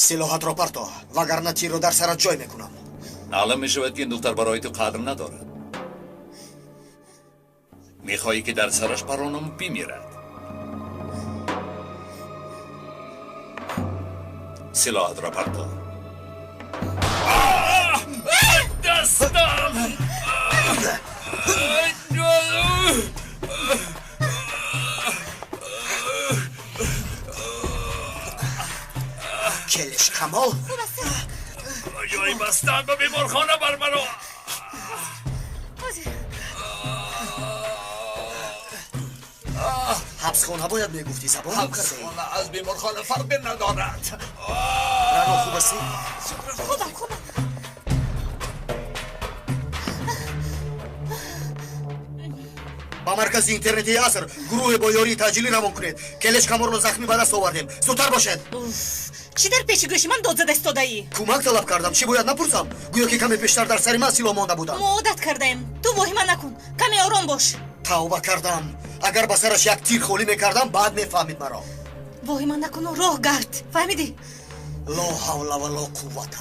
سلاحت را پرتاه وگرنه تیر رو در سرت جای میکنم. معلوم میشود که این دختر برای تو قدر ندارد. میخواهی که در سرش پرانم بمیرد. سلاحت را پرتاه. دستم کلش کمال جایی بستن به بیمارخانه بر مرا. حبس خانه باید میگفتی زبان حبس خانه از بیمارخانه فرقی ندارد. رانو خوب هستی؟ خوبم. با مرکز اینترنتی اثر گروه با یاری تاجیلی روان کنید. کلش کمال رو زخمی به دست آوردیم. زودتر باشید. چی در پیش گوش من داد زده استادایی؟ کمک طلب کردم. چی باید نپرسم؟ گویا که کمی پیشتر در سر من سیلا مانده بودم. عادت کردم. تو وهمه نکن. کمی آرام باش. توبه کردم. اگر به سرش یک تیر خولی میکردم بعد میفهمید مرا. وهمه نکن و راه گرد. فهمیدی؟ لا حول ولا قوت.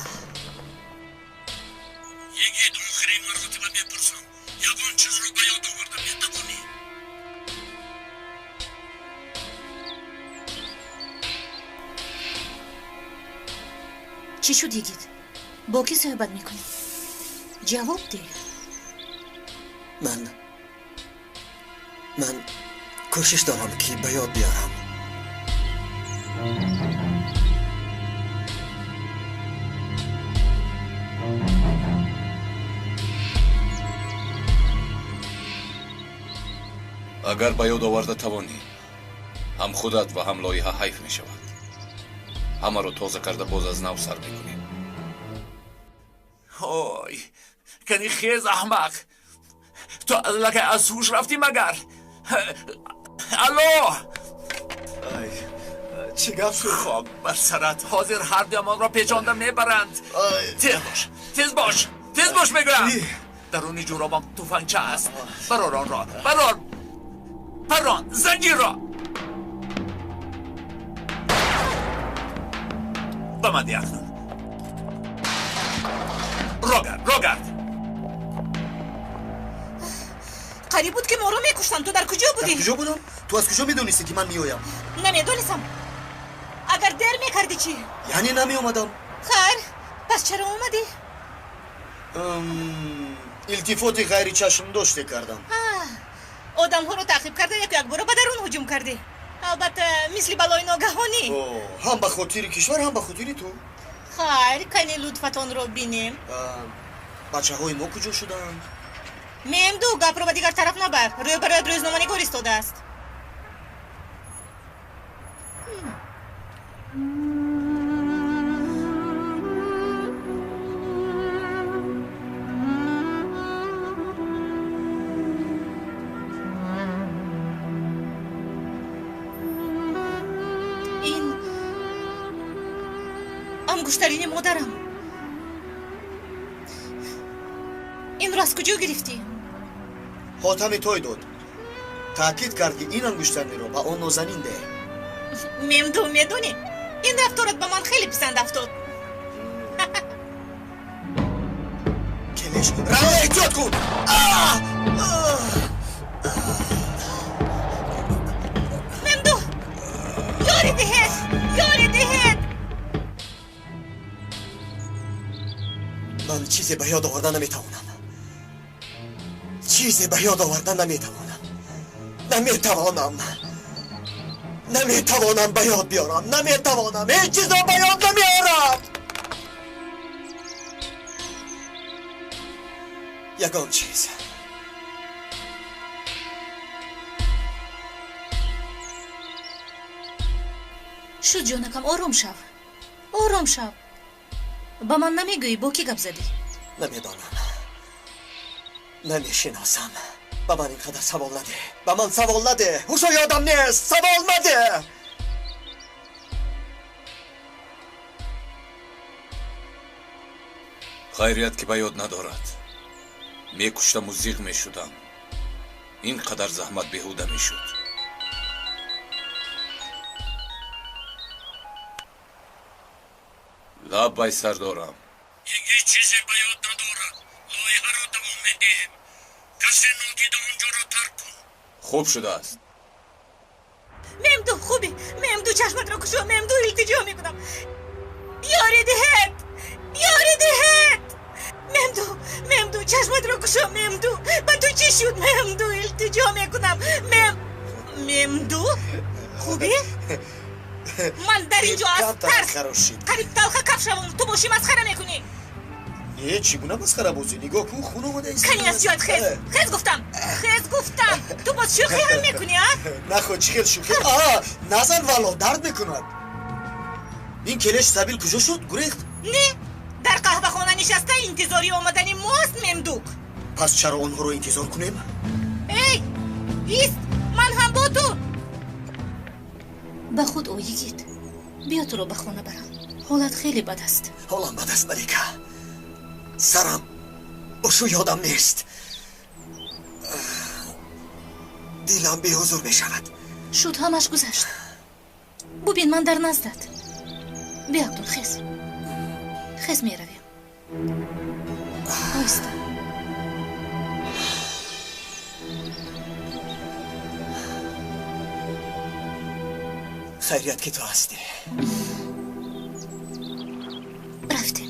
یک آخرین مرتبه میپرسم. یگان چیز رو به یاد آوردم میتوانی؟ چی شد یگید؟ با کی صحبت میکنی؟ جواب ده. من کوشش دارم که به یاد بیارم. اگر به یاد آورده توانی هم خودت و هم لایحه حیف می شود. همه رو تازه کرده باز از نو سر میکنیم. های کنی خیز احمق، تو از لکه از هوش رفتی مگر؟ الو چی گفت شد؟ خاک بر سرت، حاضر هر دیمان را پیچانده میبرند. تیز باش میگویم. درونی جورابم توفنگچه است. برار آن را، پران زنجیر را بمندی اکنون. را گرد. قریب بود که ما رو میکشتن. تو در کجا بودی؟ در کجا بودم؟ تو از کجا میدونستی که من میایم؟ نمیدونستم. اگر در میکردی چی؟ یعنی نمی اومدم. خیر پس چرا اومدی؟ التفاتی غیر چشم داشته کردم. آدم ها رو تعقیب کرده یک بار به درون هجوم کردی. البته مثل بلای ناگهانی. هم به خاطر کشور هم به خاطر تو. خیر کنی لطفتان رو بینیم. بچه های ما کجا شدن؟ مهمدو گپ رو به دیگر طرف نبر. روی برای روزنامه نگار ایستاده است. این انگشترین مادرم. این رو از کجا گرفتی؟ حاتم توی داد. تاکید کرد که این انگشترنی رو به آن نازنین ده. ممدو میدونی این رفتارت به من خیلی پسند افتاد. کلش رنو احتیاط کن. ممدو یاری دهید. من چیزی به یاد آوردن نمیتوانم. نمیتوانم به یاد بیارم. نمیتوانم هیچ چیز رو به یاد نمیارم. یگان چیز شو جانکم آروم شو. با من نمیگویی با کی گپ زدی؟ نمیدانم. نمیشناسم. به من اینقدر سوال نده. هوشو یادم نیست. سوال نده. خیریت که به یاد ندارد. میکشتم و زیغ میشدم. اینقدر زحمت بیهوده میشد. гап сардорам. هیچ چیزی به یاد ندارد. لایحه را دوام میدهیم. کسی نادیده آنجا را ترک کن. خوب شده است. ممدو خوبی، ممدو چشمت رو کشو، ممدو التجا میکنم. یاری دهت، یاری دهت. ممدو چشمت رو کشو، ممدو. با تو چی شد؟ ممدو التجا میکنم. ممدو خوبی؟ من در اینجا از ترس قریب تلخه کفشم تو باشی مسخره میکنی. چیگونه مسخره بازی؟ نگاه کن خونه اومده ایست. کنی از جایت خیز گفتم. تو باز شوخی هم میکنی ها؟ نخواه چی خیل شوخی؟ نزن والا درد میکند. این کلش سبیل کجا شد؟ گریخت؟ نه در قهوه خانه نشسته انتظاری آمدنی ماست ممدوک. پس چرا آنها رو انتظار کنیم؟ ای ایست من هم با تو. به خود اویگید بیا تو رو به خانه برم. حالت خیلی بد است. حالم بد است ملیکه. سرم بشو یادم نیست. دیلم بی حضور می شود. شد همش گذشت. ببین من در نزدت. بیا اکتون خیز می رویم. آیسته خیریت که تو هستی. رفتیم.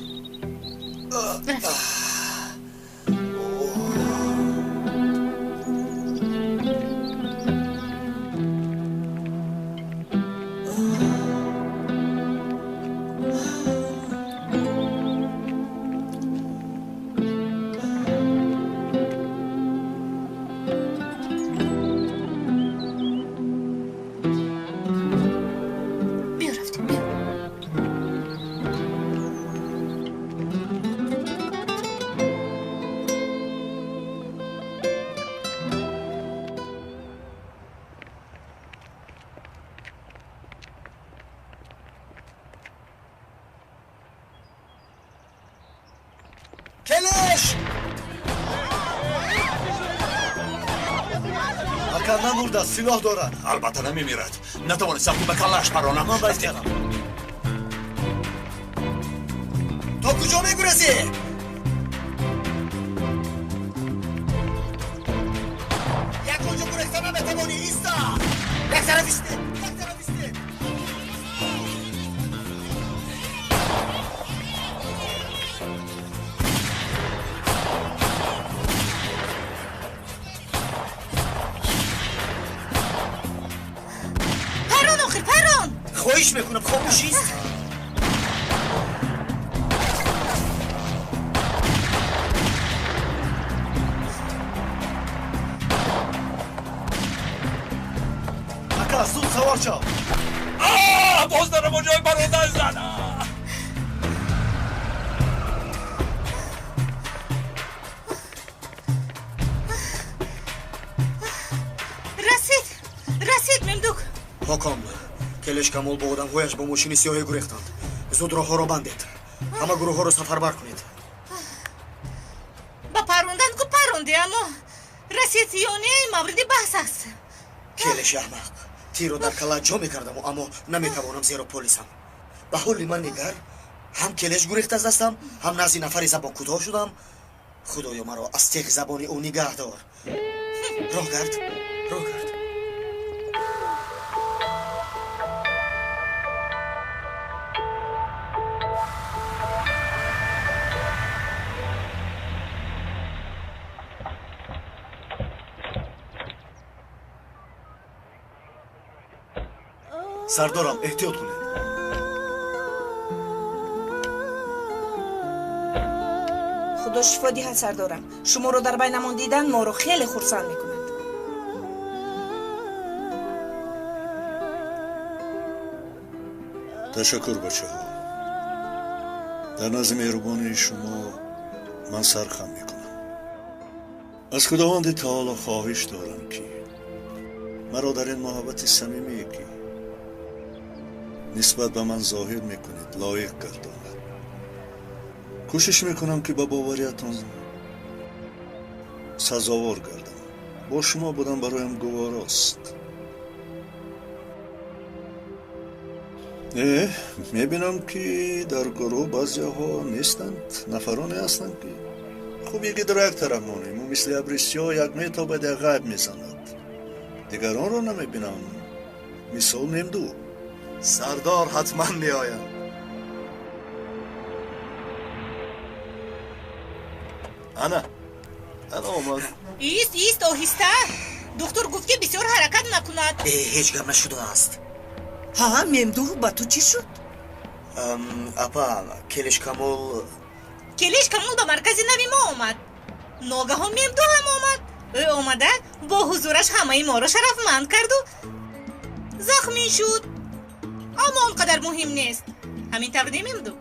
کلش! اکر نمورده سلاح دارد. البته نمیمیرد. نتوانستم که به کلش پرانم. من باید کردم. تا کجا میگرسی؟ یک کجا گرسته نمیتوانی ایستا. یک طرف ایسته. خواهش میکنم خاموشیست. اکا زود سوار شو. باز دارم اونجای برادر زنم. رسید ممدوک. حکم کلش کمال با آدم هایش با ماشین سیاهی گریختند. زود راه ها را بندید. همه گروه ها را سفربر کنید. با پروندن که پرونده اما رسید یا نه مورد بحث است. کلش احمق تیر رو در کلت جا میکردم اما نمیتوانم زیرا پلیسم. به حال من نگر هم کلش گریخت از دستم هم نزد نفر زبان کوتاه شدم. خدایا مرا از تیغ زبانی او نگه دار. راه گرد. سردارم احتیاط کنید. خدا شفا دهد سردارم. شما رو در بینمان دیدن ما رو خیلی خرسند میکند. تشکر بچه ها. در نزد مهربانی شما من سرخم میکنم. از خداوند تعالی خواهش دارم که مرا در این محبت صمیمی که نسبت به من ظاهر میکنید لایق گرداند. کوشش میکنم که به باوریتان سزاوار گردم. با شما بودن برایم گواراست. میبینم که در گروه بعضی ها نیستند، نفرانی هستند که خوب یکی در یک طرف مانیم و مثل ابریسی ها یک میتا به در غیب میزند. دیگران را نمیبینم، مثال ممدو. سردار حتما میآید. انا آمد. ایست آهسته. دکتر گفت که بسیار حرکت نکند. هیچ گپ نشده است. ها ممدو با تو چی شد؟ اپا کلش کمال به مرکز نوی ما آمد. ناگهان ممدو هم آمد. او آمده با حضورش همه ما را شرفمند کرد و زخمی شد. اما آنقدر مهم نیست. همین طور ممدو.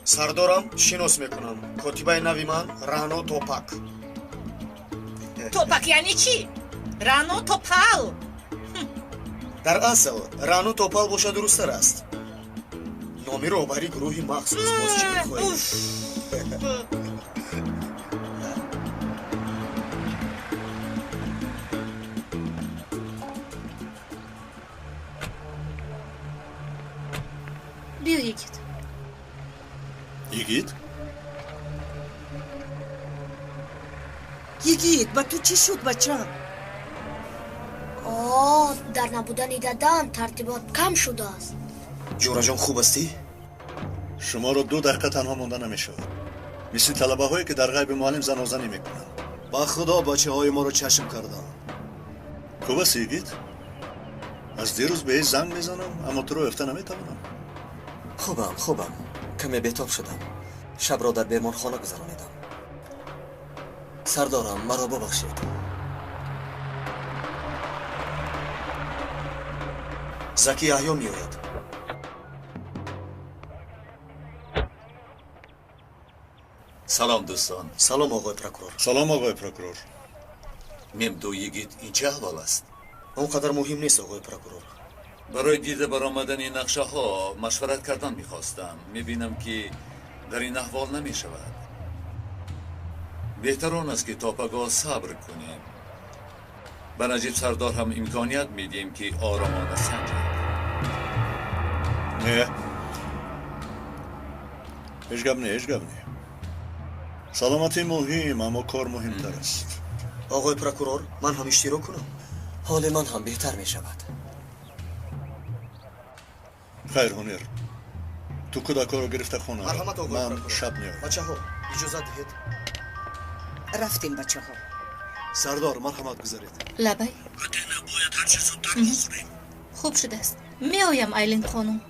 سردارم شناس میکنم. کاتبه نوی من رانو توپک. توپک یعنی چی؟ رانو توپال. در اصل رانو توپال باشه درست‌تر است. نامی رو برای گروهی مخصوص باز چی میخواهی؟ بیا یکیت. یگید با تو چی شد بچم؟ در نبودن ددم ترتیبات کم شده است. جورا جان خوب استی؟ شما رو 2 دقیقه تنها مانده نمیشه. مثل طلبه هایی که در غیب معلم زنازنی میکنن. با خدا بچه های ما رو چشم کردن. خوب است یگید؟ از دیروز به زنگ میزنم اما تو رو افته نمیتونم. خوبم کمی بیتاب شدم. شب را در بیمارخانه گذرانیدم. سردارم مرا ببخشید. زکی احیا میآید. سلام دوستان. سلام آقای پروکورور. سلام آقای پروکورور. ممدو یگید این چه احوال است؟ اونقدر مهم نیست آقای پروکورور. برای دیده برآمدن این نقشه ها مشورت کردن میخواستم. میبینم که در این احوال نمی شود. بهتر آن است که تا پگاه صبر کنیم. به نجیب سردار هم امکانیت میدیم که آرامانه سنجد. نه هیچ گپ نه. سلامتی مهم اما کار مهمتر است. آقای پروکورور من هم اشتراک کنم. حال من هم بهتر می شود. خیر هنر تو کودکا رو گرفته خونه. مرحمت آقای من پروکورور. شب میام. بچه ها اجازه دهید. رفتیم بچه ها. سردار مرحمت گذارید. لبی ادنه باید هرچه زودتر بخوریم. خوب شده است. می آیم ایلین خانم.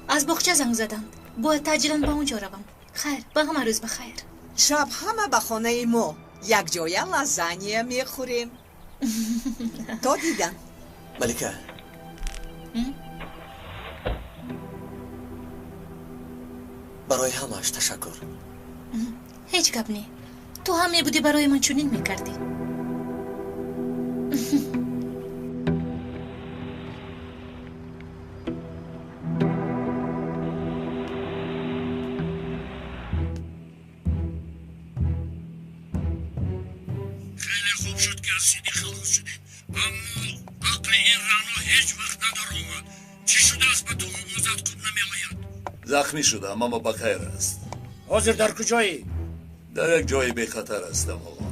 از باغچه زنگ زدند. باید تاجیلا به اونجا روم. خیر به همه روز بخیر. شب همه به خانه ما یک جای لازانیا میخوریم. تا دیدن. ملکه برای همش تشکر. هیچ گپ نی. تو هم می بودی برای من چنین میکردی. خیلی خوب شد که از سیدی خلاص شدیم. اما عقل این رانو هیچ وقت نداره اومد. چی شده است به تو مواظت خوب نمی آید؟ زخمی شدم اما بخیر است. حاضر در کجایی؟ در یک جای بی خطر هستم آقا.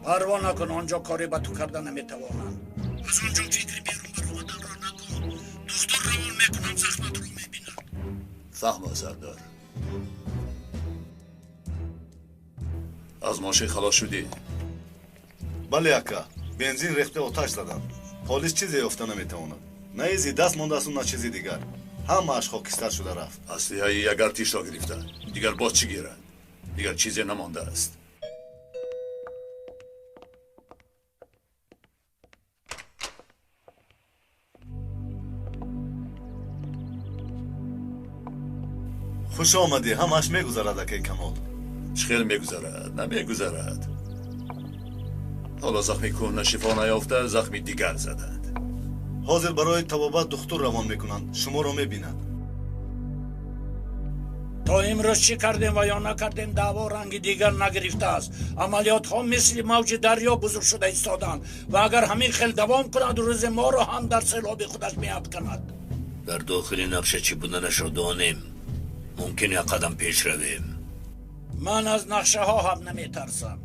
پروا نکن، آنجا کاری به تو کردن نمیتوانم. از آنجا فکری بیرون بر اومدن را نکن. دکتر روان میکنم زخمت رو میبینم. فهم سردار. از ماشین خلاص شدی؟ بله اکا، بنزین ریخته آتش زدن. پلیس چیزی یافته نمیتواند. نه ایزی دست مانده است و نه چیزی دیگر. همه‌اش خاکستر شده رفت. اسلحه یک ارتش را گرفتن. دیگر باز چی گیرند؟ دیگر چیزی نمانده است. خوش آمدی، همه‌اش میگذرد اکی کمال. چخیل میگذرد؟ نمیگذرد. حالا زخمی کهنه شفا نیافته، زخمی دیگر زدند. حاضر برای طبابت دکتر روان میکنند. شما را میبیند. تا امروز چی کردیم و یا نکردیم دعوا رنگ دیگر نگرفته است. عملیات ها مثل موج دریا بزرگ شده ایستادند و اگر همین خیل دوام کند روز ما را هم در سیلاب خودش میافکند. در داخل نقشه چی بودنش رو دانیم ممکنه یک قدم پیش رویم. من از نقشه ها هم نمیترسم.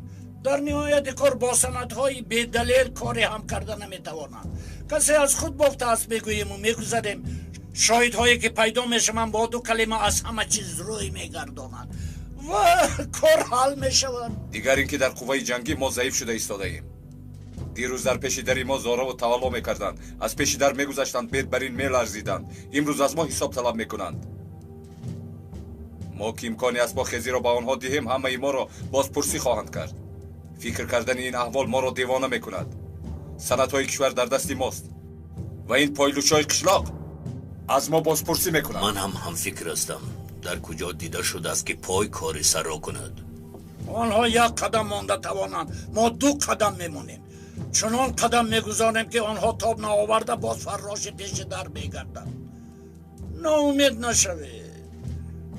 در نهایت کار با سندهای بی‌دلیل کاری هم کرده نمیتوانم. کسی از خود بافته است بگوییم و میگذاریم شاهدهایی که پیدا میشوند با دو کلمه از همه چیز روی میگردانند و کار حل میشود. دیگر اینکه در قوه جنگی ما ضعیف شده ایستاده ایم. دیروز در پیش در ما زارا و تولع میکردند، از پیش در میگذشتند، بید بر این میلرزیدند. امروز از ما حساب طلب میکنند. ما که امکانی است با خیزی را به آنها دهیم همه ما را بازپرسی خواهند کرد. فکر کردن این احوال ما را دیوانه میکند. سندهای کشور در دست ماست و این پایلوچای قشلاق از ما بازپرسی میکنند. من هم فکر هستم. در کجا دیده شده است که پای کاری سر را کند؟ آنها یک قدم مانده توانند، ما دو قدم میمونیم. چنان قدم میگذاریم که آنها تاب نآورده باز فراش پیش در میگردند. ناامید نشوید.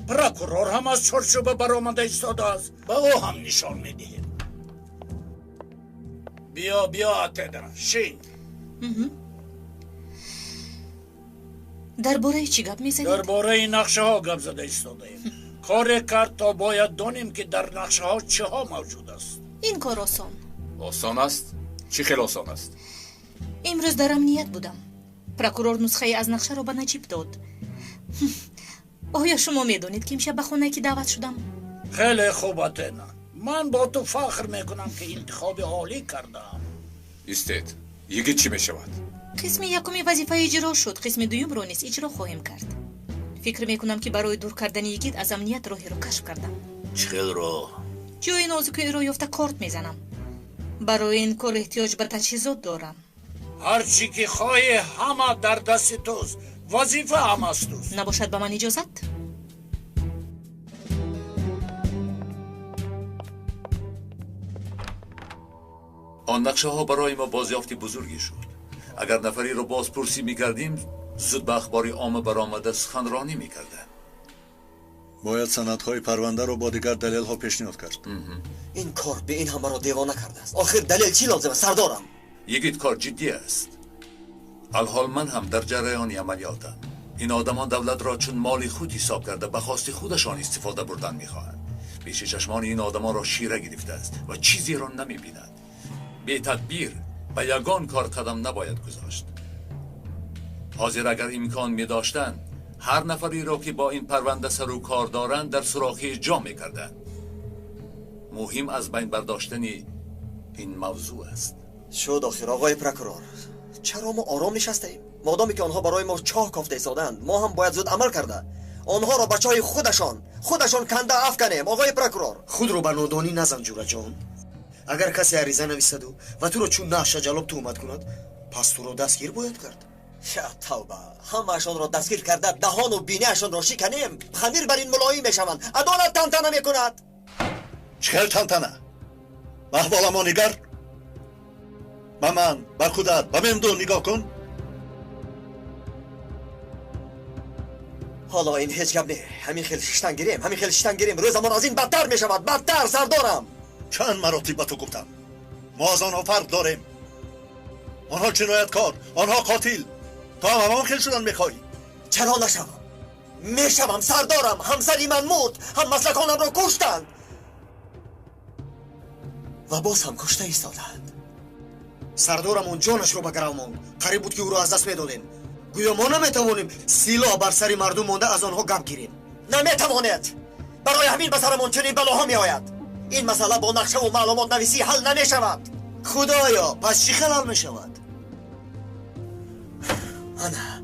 پروکورور هم از چارچوب برآمده ایستاده است، به او هم نشان میدهیم. بیا اتدر شین. درباره چی گپ میزنید؟ درباره نقشه ها گپ زده ایستاده ایم. کار کرد تا باید دانیم که در نقشه ها چه ها موجود است. این کار آسان است؟ چی خیلی آسان است؟ امروز در امنیت بودم. پروکورور نسخه از نقشه رو به نجیب داد. آیا شما میدونید که امشب به خونه کی دعوت شدم؟ خیلی خوب اتنا. من با تو فخر میکنم که انتخاب عالی کردم. ایستید. یکی چی میشود؟ قسم یکمی وظیفه اجرا شد، قسم دوم رو نیز اجرا خواهیم کرد. فکر میکنم که برای دور کردن یگید از امنیت راهی رو کشف کردم. چخیل را؟ جای نازک رو یافته کارت میزنم. برای این کار احتیاج به تجهیزات دارم. هرچی که خواهی همه در دست توست. وظیفه هم است توست. نباشد به من اجازت؟ آن نقشه ها برای ما بازیافت بزرگی شد. اگر نفری رو بازپرسی میکردیم زود به اخبار عام برآمده سخنرانی میکردن. باید سندهای پرونده رو با دیگر دلیل ها پیشنهاد کرد. این کار به این همه را دیوانه کرده است. آخر دلیل چی لازمه سردارم؟ یکیت کار جدی است. الحال من هم در جریان عملیاتم. این آدمان دولت را چون مال خود حساب کرده به خواست خودشان استفاده بردن میخواهند. پیش چشمان این آدمان را شیره گرفته است و چیزی را نمیبیند. بی تدبیر به یگان کار قدم نباید گذاشت. حاضر اگر امکان می داشتن هر نفری را که با این پرونده سر و کار دارند در سوراخی جا می کردن. مهم از بین برداشتن این موضوع است. شد آخر آقای پروکورور، چرا ما آرام نشسته ایم؟ مادامی که آنها برای ما چاه کافته ایستادند ما هم باید زود عمل کرده. آنها را به چاه خودشان کنده افکنیم. آقای پروکورور خود رو به نادانی نزن جورا جان. اگر کسی عریضه نویسد و تو رو چون نقشه جلب تهمت کند پس تو رو دستگیر باید کرد. یا توبه، همه‌شان را دستگیر کرده دهان و بینه‌شان را شکنیم. خمیر بر این ملایی میشوند. عدالت تنتنه میکند. چخیل تنتنه؟ به احوال ما نگر. به من، به خودت، به ممدو نگاه کن. حالا این هیچ گپ نه. همین خیلی ششتن گیریم. روزمان از این بدتر میشود. بدتر سردارم. چند مراتب به تو گفتم ما از آنها فرق داریم. آنها جنایتکار، آنها قاتل. تو هم همان خیل شدن میخوایی. چرا نشوم؟ میشوم سردارم. همسری من مرد، هم مسلکانم را کشتند و باز هم کشته ایستادند. سردارم اون جانش رو بگرم ماند. قریب بود که او رو از دست میدادیم. گویا ما نمیتوانیم سیلا بر سری مردم مانده از آنها گپ گیریم. نمیتوانید. برای همین به سرمون چنین بلاها میآید. این مسئله با نقشه و معلومات نویسی حل نمی شود. خدایا پس چی خلال می شود؟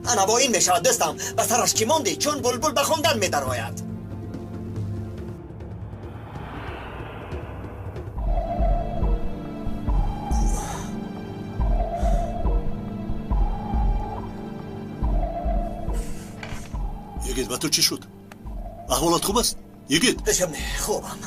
انا با این می شود دستم به سرش کی ماندی چون بلبل به خوندن می درآید. یگید به تو چی شد؟ احوالات خوب است؟ یگید هیچم نه، خوبم.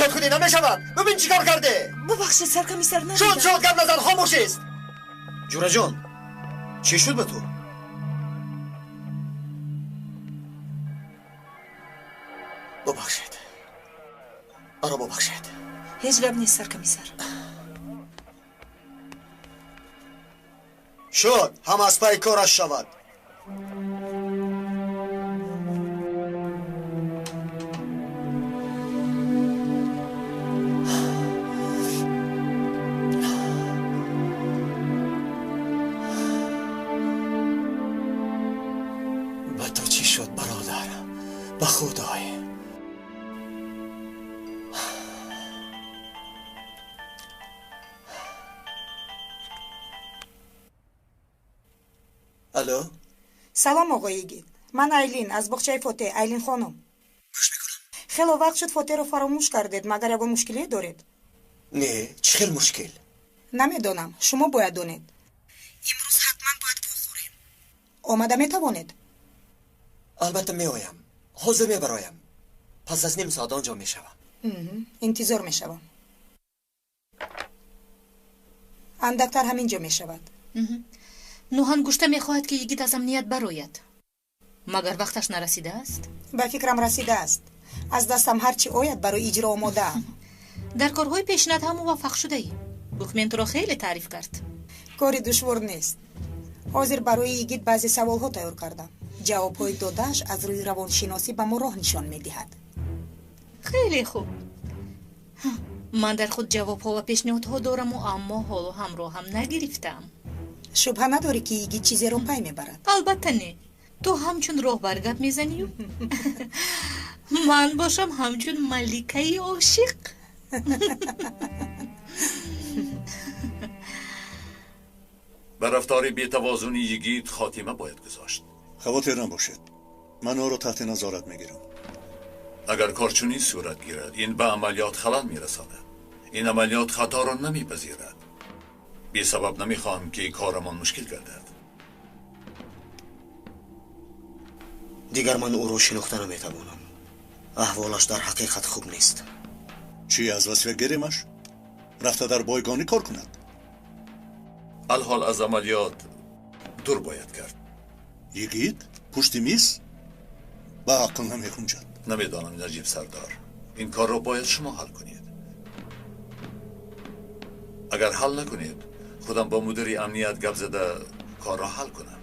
زیاد خودی نمیشود. ببین چیکار کرده. ببخشید سرکمیسر ندیدم. شد گپ نزن، خاموش است. جورا جان چی شد به تو؟ ببخشید. آره ببخشید. هیچ گپ نیست سرکمیسر. شد هم از پای کارش شود. به تو چی شد برادر؟ به خدای. الو. سلام آقای گید. من ایلین از باغچه فوته. ایلین خانم. خیلی وقت شد فوته رو فراموش کردید. مگر یه مشکلی دارید؟ نه، چه خیلی مشکل؟ نمیدونم. شما باید دونید. امروز حتما باید بخوریم. آمده میتوانید؟ البته می آیم. حاضر می برایم. پس از نیم ساعت آنجا می شوم. انتظار می شوم. اندکتر همینجا می شود. نوحان گوشته می خواهد که یگید از امنیت براید. مگر وقتش نرسیده است؟ به فکرم رسیده است. از دستم هرچی آید برای اجرا آماده ام. در کارهای پیشنهاد هم موفق شده ای. بوکمن تو را خیلی تعریف کرد. کاری دشوار نیست. حاضر برای یگید بعضی سوال ها تیار کردم. جواب های دادهش از روی روانشناسی به ما راه نشان می دهد. خیلی خوب. من در خود جواب ها و پیشنهاد ها دارم و اما حالا همراه هم نگرفتم. شبه نداری که یگید چیزی رو پی می برد؟ البته نه. تو همچون راه برگب می زنی و من باشم همچون ملکه عاشق. به رفتار بی‌توازن یگید خاتمه باید گذاشت. خاطر نباشد. من او را تحت نظارت میگیرم. اگر کارچونی صورت گیرد این به عملیات خلل میرساند. این عملیات خطا را نمیپذیرد. بی سبب نمیخواهم که این کارمان مشکل گردد. دیگر من او را شناخته نمیتوانم. احوالش در حقیقت خوب نیست. چی از وصفه گیریمش؟ رفته در بایگانی کار کند. الحال از عملیات دور باید کرد. یگید؟ پشت میز؟ با عقل نمیخونجد. نمیدانم نجیب سردار. این کار را باید شما حل کنید. اگر حل نکنید خودم با مدیر امنیت گپ زده کار را حل کنم.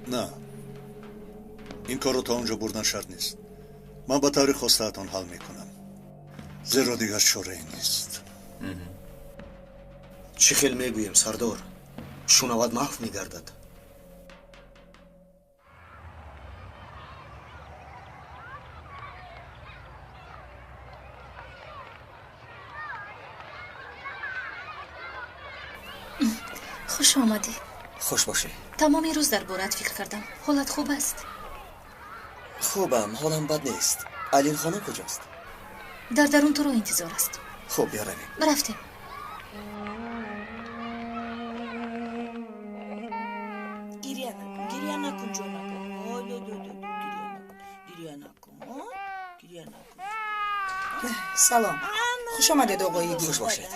نه، این کار رو تا اونجا بردن شرط نیست. من با طور خواسته‌تان حل میکنم. زیرا دیگر چاره‌ای نیست. چی خیل میگویم سردار؟ شنود محو میگردد. خوش آمدی. خوش باشی. تمام روز در بارت فکر کردم. حالت خوب است؟ خوبم، حالم بد نیست. ایلین خانم کجاست؟ در درون تو رو انتظار است. خوب بیا رویم. برفتیم. گریه نکن جانم. گریه نکن. سلام. خوش آمدید آقای گید. خوش باشید.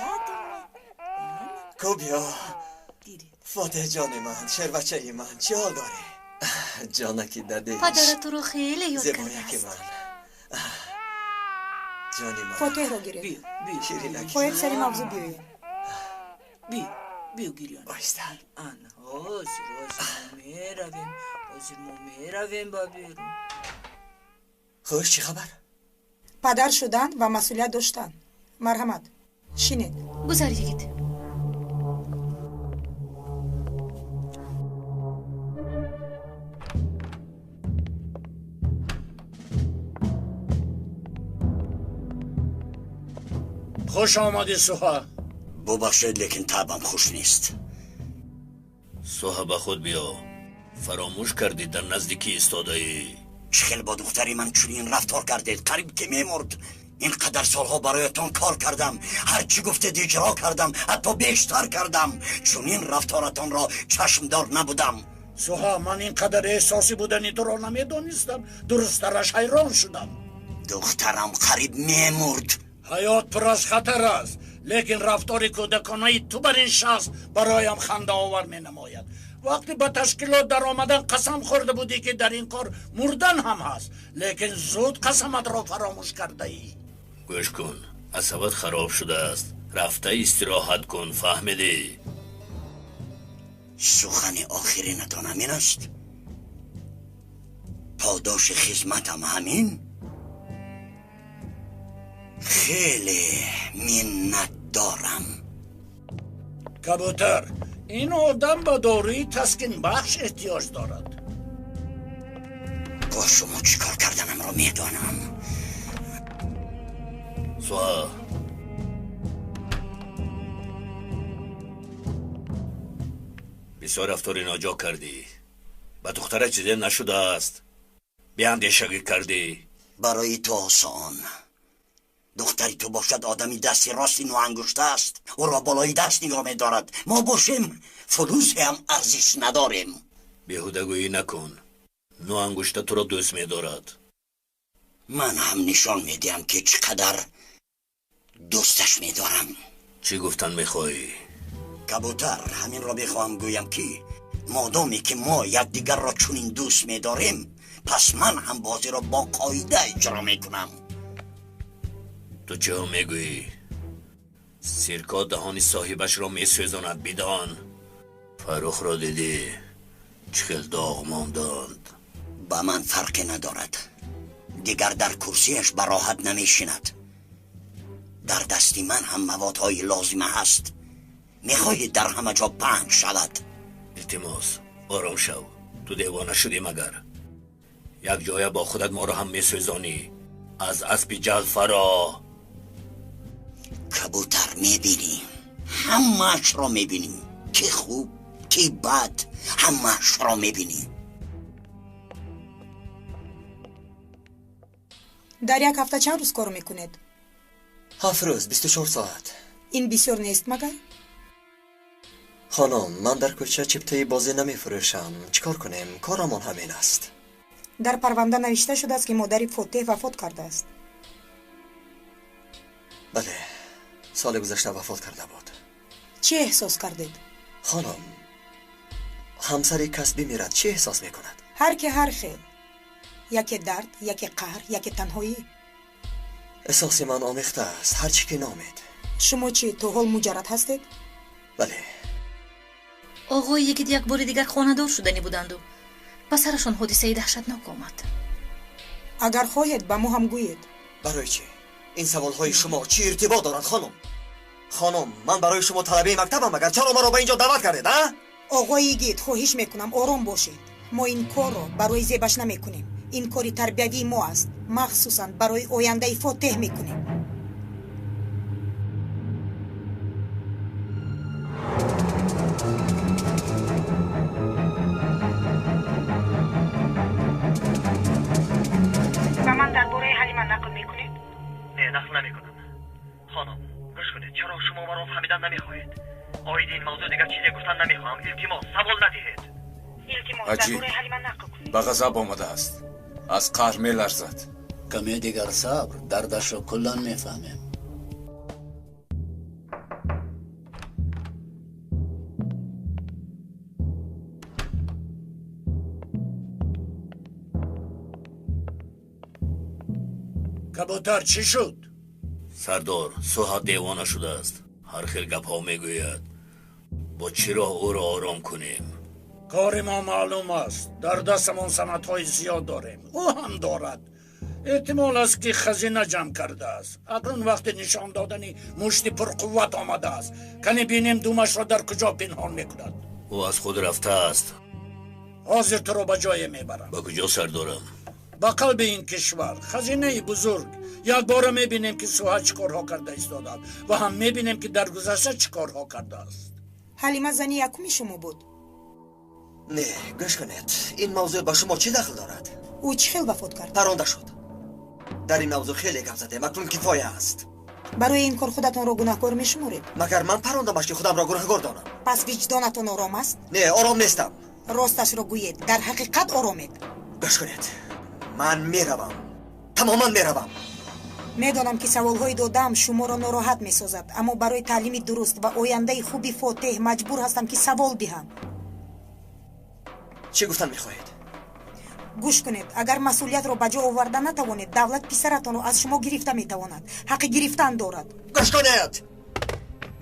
کوبیا. فاتح جان من، شیر بچه ای من، چه حال داری؟ جانکی دادیش. پدرت تو رو خیلی یاد کرده زیبایکی است. من. جانی من. فاتح رو گیرید. شیرینکی. باید سری مغزو بیایید. بیو گیریان بایستن. حاضر ما میرویم با بیرون. خوش چی خبر؟ پدر شدن و مسئولیت داشتن. مرحمت. شینید. گذارید. خوش آمدی سوها. ببخشید لیکن طبعم خوش نیست. سوها به خود بیا. فراموش کردید در نزدیکی ایستاده ای. چخیل با دختری من چنین رفتار کردید قریب که میمرد. اینقدر سالها برایتان کار کردم، هرچی گفتید اجرا کردم، حتی بیشتر کردم. چنین رفتارتان را چشمدار نبودم. سوها من اینقدر احساسی بودنی تو را نمیدانستم. درست درش حیران شدم. دخترم قریب میمرد. حیات پر از خطر است، لیکن رفتار کودکانه تو بر این شخص برایم خنده آور می نماید. وقتی به تشکیلات در آمدن قسم خورده بودی که در این کار مردن هم هست، لیکن زود قسمت را فراموش کرده ای. گوش کن، عصبت خراب شده است، رفته استراحت کن، فهمیدی؟ سخن آخری ندان همین است؟ پاداش خدمتم همین؟ خیلی منت دارم. کبوتر، این آدم به داروی تسکین بخش احتیاج دارد. با شما چیکار کردنم را میدانم. سوها، بسیار رفتار ناجا کردی. به دختره چیزی نشده است. بیاندیشگی کردی. برای تو آسان. دختری تو باشد آدمی دستی راستی نو انگشته است، او را بالای دست نگاه می دارد. ما باشیم فلوس هم ارزش نداریم. بیهودگویی نکن. نو انگشته تو را دوست می دارد. من هم نشان می دیم که چقدر دوستش می دارم. چی گفتن می خواهی؟ کبوتر، همین را بخواهم گویم که مادامی که ما یکدیگر را چنین دوست می داریم، پس من هم بازی را با قاعده اجرا می کنم. تو چه هم میگویی؟ سیرکا دهانی صاحبش را می سوزاند بیدان. فرخ را دیدی چخل داغ ماندند. با من فرقی ندارد. دیگر در کرسیش براحت نمی شیند. در دستی من هم موادهای لازمه هست. میخواهی در همه جا پنگ شود. التماس آرام شو. تو دیوانه شدی مگر؟ یک جای با خودت ما را هم می سوزانی. از اسبی جعفرا. کبوتر میبینی، همه‌اش را میبینیم، که خوب که بد، همه‌اش را میبینیم. در یک هفته چند روز کار میکنید؟ 7 روز 24 ساعت. این بسیار نیست مگر؟ خانم، من در کوچه چپتهی بازی نمیفروشم. چیکار کنیم؟ کارمان همین است. در پرونده نوشته شده است که مادر فوته وفات کرده است. بله، سال گذشته وفات کرده بود. چه احساس کردید؟ خانم، همسر کس بمیرد چه احساس میکند؟ هر که هر خیل. یکی درد، یکی قهر، یکی تنهایی. احساس من آمیخته است، هر چی که نامید. شما چی تو حال مجرد هستید؟ بله. آقای یکی یک بار دیگر خانه‌دار شدنی بودند و به سرشان حادثه دهشتناک آمد. اگر خواهید به ما هم گویید. برای چی؟ این سوالهای شما چی ارتباط دارد خانم؟ خانم، من برای شما طلبه مکتبم، اگر چرا مرا به اینجا دعوت کردید؟ آقای گید، خواهش میکنم آرام باشید. ما این کار رو برای زیبش نمیکنیم. این کاری تربیوی ما است، مخصوصا برای آینده فاتح میکنیم. و من در باره حلیمه نقل میکنید؟ نه، نقل نمیکنم. خانم، گوش کنید، چرا شما مرا فهمیدن نمیخواهید؟ آید این موضوع دیگر چیزی گفتن نمیخواهم. التماس سوال ندهید. التماس در باره حلیمه نقل کنید. به غضب آمده است. از قهر میلرزد. کمی دیگر صبر، دردش را کلان میفهمیم. کبوتر چی شد؟ سردار، سوها دیوانه شده است. هر خیل گپ ها میگوید. با چی راه او را آرام کنیم؟ کار ما معلوم است. در دستمان سنت‌های زیاد داریم. او هم دارد. احتمال است که خزینه جمع کرده است. اکنون وقت نشان دادنی مشتی پر قوت آمده است. کنی بینیم دومش را در کجا پنهان میکند. او از خود رفته است. حاضر تو را به جای میبرم. با کجا سردارم؟ با قلب این کشور، خزینه بزرگ. یک بار میبینیم که سوها چه کارها کرده ایستادند و هم میبینیم که در گذشته چه کارها کرده است. حلیمه زنی یکمی شما بود؟ نه، گوش کنید، این موضوع با شما چی دخل دارد؟ او چه خیل وفات کرد؟ پرونده شد. در این موضوع خیلی گپ زده، اکنون کفایه است. برای این کار خودتان را گناهکار میشمرید؟ مگر من پرونده‌ام است که خودم را گناهکار دانم؟ پس وجدانتان آرام است؟ نه، آرام نیستم. راستش را گویید، در حقیقت آرامید. گوش کنید، من میروم، تماما میروم. медонам ки саволҳои додаам шуморо нороҳат месозад, аммо барои таълими дуруст ва ояндаи хуби фотеҳ маҷбур ҳастам ки савол диҳам. чӣ гуфтан мехоҳед? гӯш кунед, агар масъулиятро ба ҷо оварда натавонед, давлат писаратонро аз шумо гирифта метавонад. ҳаққи гирифтан дорад. гӯш кунед!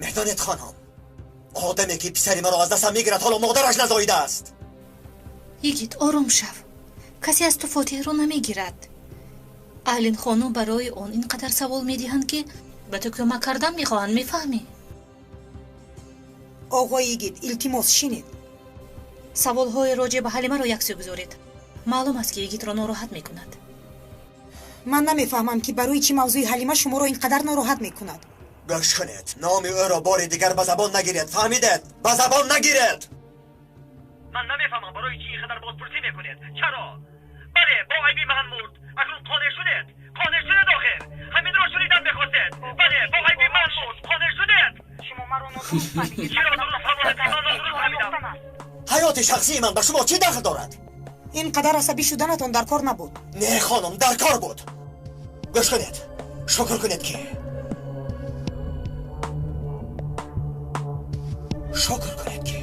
медонед хонам, одаме ки писари маро аз дастам мегирад, ҳоло модараш назоидааст. یگید آرام شو. کسی از تو فاتحه رو نمیگیرد. آیلین خانم برای اون اینقدر سوال میدهند که به تو کمک کردن میخواهند. میفهمی؟ آقای یگید التماس شینید. سوال های راجع به حلیمه رو یکسو گذارید. معلوم است که یگید را ناراحت میکند. من نمیفهمم که برای چی موضوع حلیمه شما رو اینقدر ناراحت میکند. گوش کنید، نام او را بار دیگر به زبان نگیرید. فهمیدید؟ به زبان نگیرید. من نمیفهمم برای چی اینقدر بازپرسی میکنید. چرا؟ بله، با عیبی محمود اکنون قانع شدید. قانع شدید آخر. همین را شنیدن میخواستید. بله، با عیبی محمود قانع شدید. شما مرا نادرست فهمیدید. چرا درست فهمیدید؟ من نادرست فهمیدم. حیات شخصی من به شما چی دخل دارد؟ اینقدر عصبی شدنتون در کار نبود. نه خانم، در کار بود. گوش کنید، شکر کنید که شکر کنید که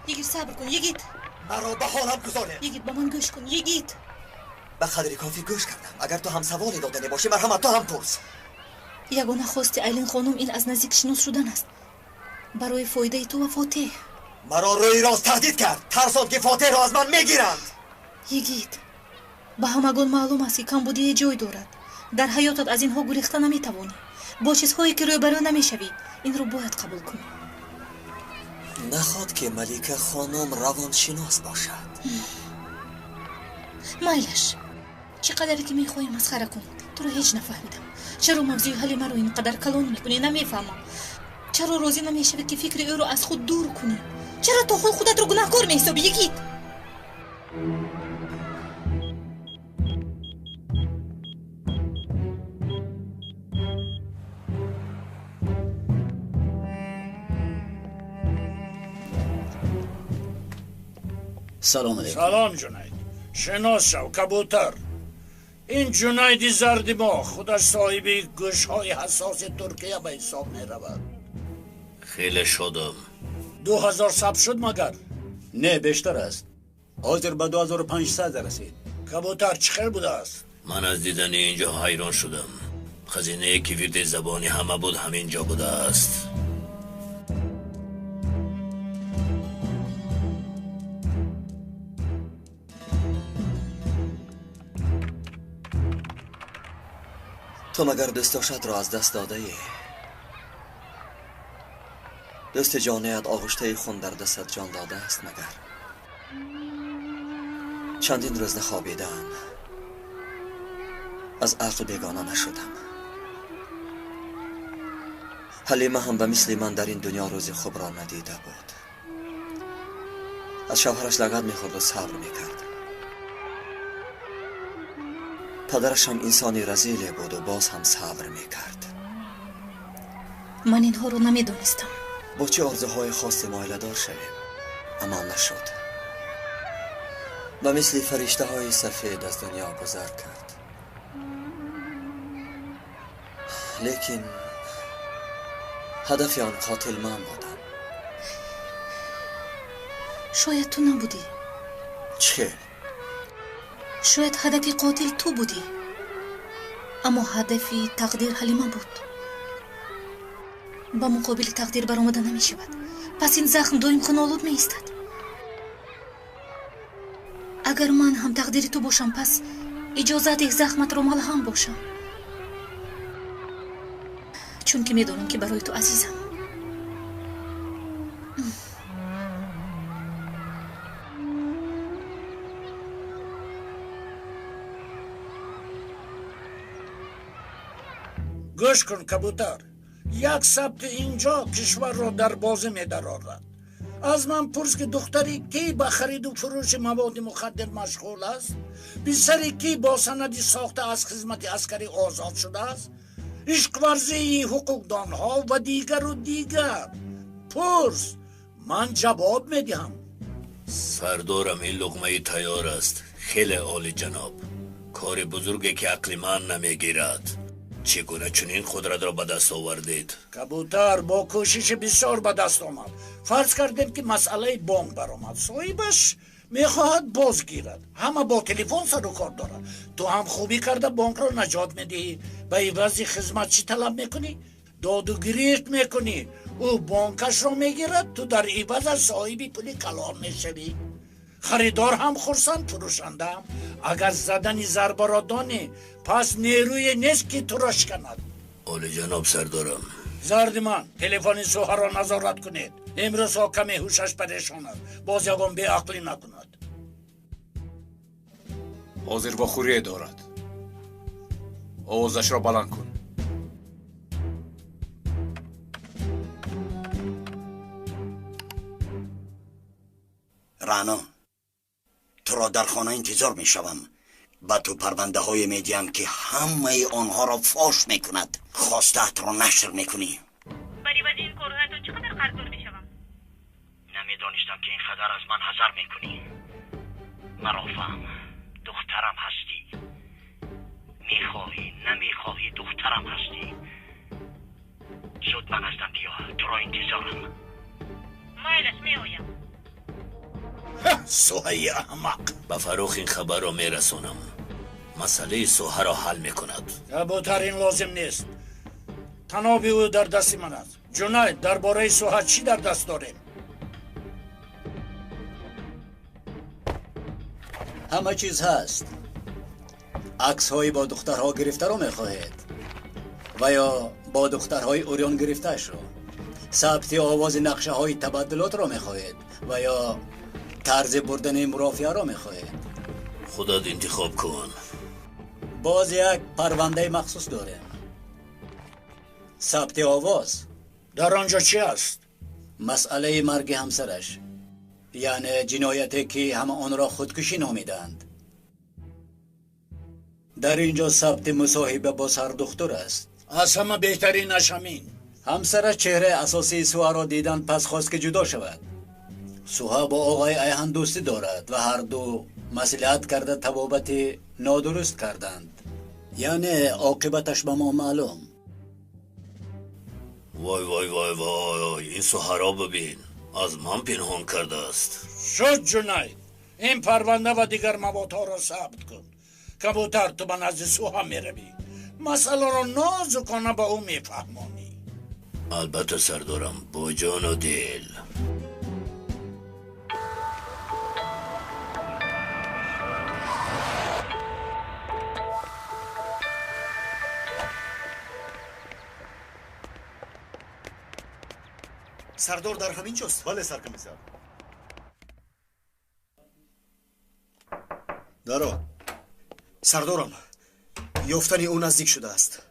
یگید صبر کن. یگید مرا به حالم گذارید. یگید با من گوش کن. یگید به قدری کافی گوش کردم. اگر تو هم سوالی دادنی باشی مرحمت تو هم پرس. یگانه خواست آیلین خانم این از نزدیک شناس شدن است. برای فایده تو و فاتح. مرا روی راست تهدید کرد. ترساند که فاتح را از من میگیرند. یگید به همگان معلوم است که کمبودی جای دارد. در حیاتت از اینها گریخته نمیتوانی. با چیزهایی که روبرو نمیشوی این رو باید قبول کنی. نخواد که ملیکه خانم روانشناس باشد. مایلش چقدر که میخوایی مسخره کن. تو رو هیچ نفهمیدم. چرا موضوع حلیمه رو اینقدر کلان میکنی؟ نمیفهمم. چرا راضی نمیشوی که فکر او رو از خود دور کنی؟ چرا تو خودت رو گناهکار میحسابی؟ یگید سلام علیکم. سلام جنید. شناس شو کبوتر. این جنید زردما خودش صاحب گوش های حساس ترکیه به حساب می رود. خیلی شدم. 2000 ثبت شد مگر؟ نه بیشتر است. حاضر به 2500 رسید. کبوتر چه خیر بوده است؟ من از دیدن اینجا حیران شدم. خزینه کلید زبانی همه بود همینجا بوده است. تو مگر دوستاشت را از دست داده ای؟ دوست جانیت آغشته خون در دستت جان داده است مگر؟ چندین روز نخوابیدم. از عقل بیگانه نشدم. حلیمه هم به مثل من در این دنیا روزی خوب را ندیده بود. از شوهرش لگد میخورد و صبر میکرد. پدرش هم انسانی رزیلی بود و باز هم صبر میکرد. من اینها رو نمیدونستم. با چه آرزوهای خاصی مایله دار شویم، اما نشد. و مثل فرشته های سفید از دنیا گذر کرد. لیکن هدف آن قاتل من بودم. شاید تو نبودی. چه؟ شاید هدف قاتل تو بودی، اما هدفی تقدیر حلیمه بود. با مقابل تقدیر برآمده نمی شود. پس این زخم دائم خون‌آلود می ایستد. اگر من هم تقدیر تو باشم پس اجازه ده زخمت رو ملهم باشم، چون که می دانم که برای تو عزیزم. گوش کن کبوتر. یک ثبت اینجا کشور را در بازی می درآورد. از من پرس که دختری کی با خرید و فروش مواد مخدر مشغول است؟ پسری کی با سندی ساخته از خدمت عسکری آزاد شده است؟ عشق ورزی حقوقدانها و دیگر پرس، من جواب میدم. سردارم این لقمه تیار است. خیلی عالی جناب. کار بزرگی که عقل من نمیگیرد. چگونه چنین قدرت را به دست آوردید؟ کبوتر با کوشش بسیار به دست آمد. فرض کردیم که مسئله بانک برآمد، صاحبش میخواهد بازگیرد. همه با تلفن سر و کار دارد. تو هم خوبی کرده بانک را نجات میدهی. به عوض خدمت چی طلب میکنی؟ داد و گریخت میکنی. او بانکش را میگیرد، تو در عوض از صاحبی پول کلان میشوی. خریدار هم خرسند، فروشنده هم. اگر زدن ضربه را دانی، پس نیروی نیست که تو را شکند. عالی جناب سردارم. زردمان تلفن سوها را نظارت کنید. امروز ها کمی هوشش پریشاند، باز یکم بی عقلی نکند. حاضر با خوریه دارد. آوازش را بلند کن. رانا، تو را در خانه انتظار می شوم. با تو پرونده های می دیم که همه آنها را فاش می کند. خواستت را نشر می کنی. برای وجه این کارهایتون چقدر قدردان می شوم؟ نمیدانستم که اینقدر از من حذر می کنی. مرا فهم، دخترم هستی. میخواهی نمیخواهی دخترم هستی. زود من هستم بیا، تو را انتظارم. مایلش می آیم. سوهای احمق. به فروخ این خبر را میرسونم. مسئله سوها را حل میکند. کبوتر این لازم نیست. تناب او در دست من است. جنید، درباره سوها چی در دست داریم؟ همه چیز هست. عکس های با دخترها گرفته رو میخواهید و یا با دخترهای اوریان گرفته شو. ثبت آواز نقشه های تبدلات رو میخواهید و یا طرز بردن مرافعه رو میخواهید. خودت انتخاب کن. باز یک پرونده مخصوص داریم. ثبت آواز. در آنجا چی است؟ مسئله مرگ همسرش، یعنی جنایتی که همه آن را خودکشی نامیدند. در اینجا ثبت مصاحبه با سردختر است. از همه بهترین همین. همسرش چهره اساسی سوها را دیدن، پس خواست که جدا شود. سوها با آقای ایهن دوستی دارد و هر دو مصلحت کرده طبابت نادرست کردند، یعنی عاقبتش به ما معلوم. وای وای وای وای، این سوها را ببین، از من پنهان کرده است. شد جنید، این پرونده و دیگر موادها را ثبت کن. کبوتر، تو به نزد سوها میروی، مسئله را نازکانه به او میفهمانی. البته سردارم، با جان و دل. سردار در همین جاست؟ بله سرکمیسر. درو. سردارم، یافتن او نزدیک شده است.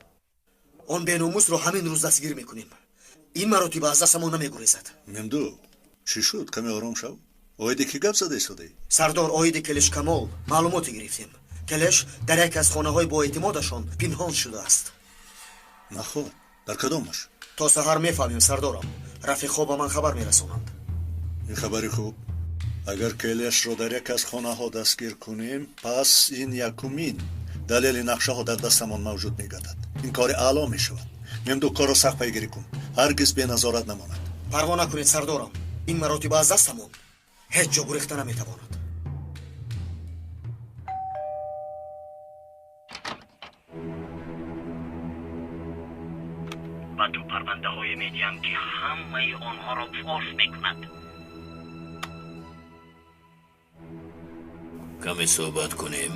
آن بیناموس رو همین روز دستگیر میکنیم. این مراتب از دستمون نمیگریزد. ممدو، چی شد؟ کمی آرام شو. آیدی که گپ زده ایستاده؟ سردار، آید کلش کمال معلوماتی گرفتیم. کلش در یک از خانه های با اعتمادشان پنهان شده است. نخود، در کدامش؟ تا سحر میفهمیم سردارم. رفیق ها به من خبر میرسونند. این خبری خوب. اگر کلش رو در یک از خانه ها دستگیر کنیم، پس این یکمین دلیل نقشه ها در دستمان موجود میگردد. این کار اعلا می شود. ممدو کار رو سخت پیگیری کن، هرگز به نظارت نماند. پروا نکنید سردارم، این مراتب از دستمون هیچ جا گریخته نمیتواند. و تو پرونده های میدیم که همه آنها را فاش میکند. کمی صحبت کنیم.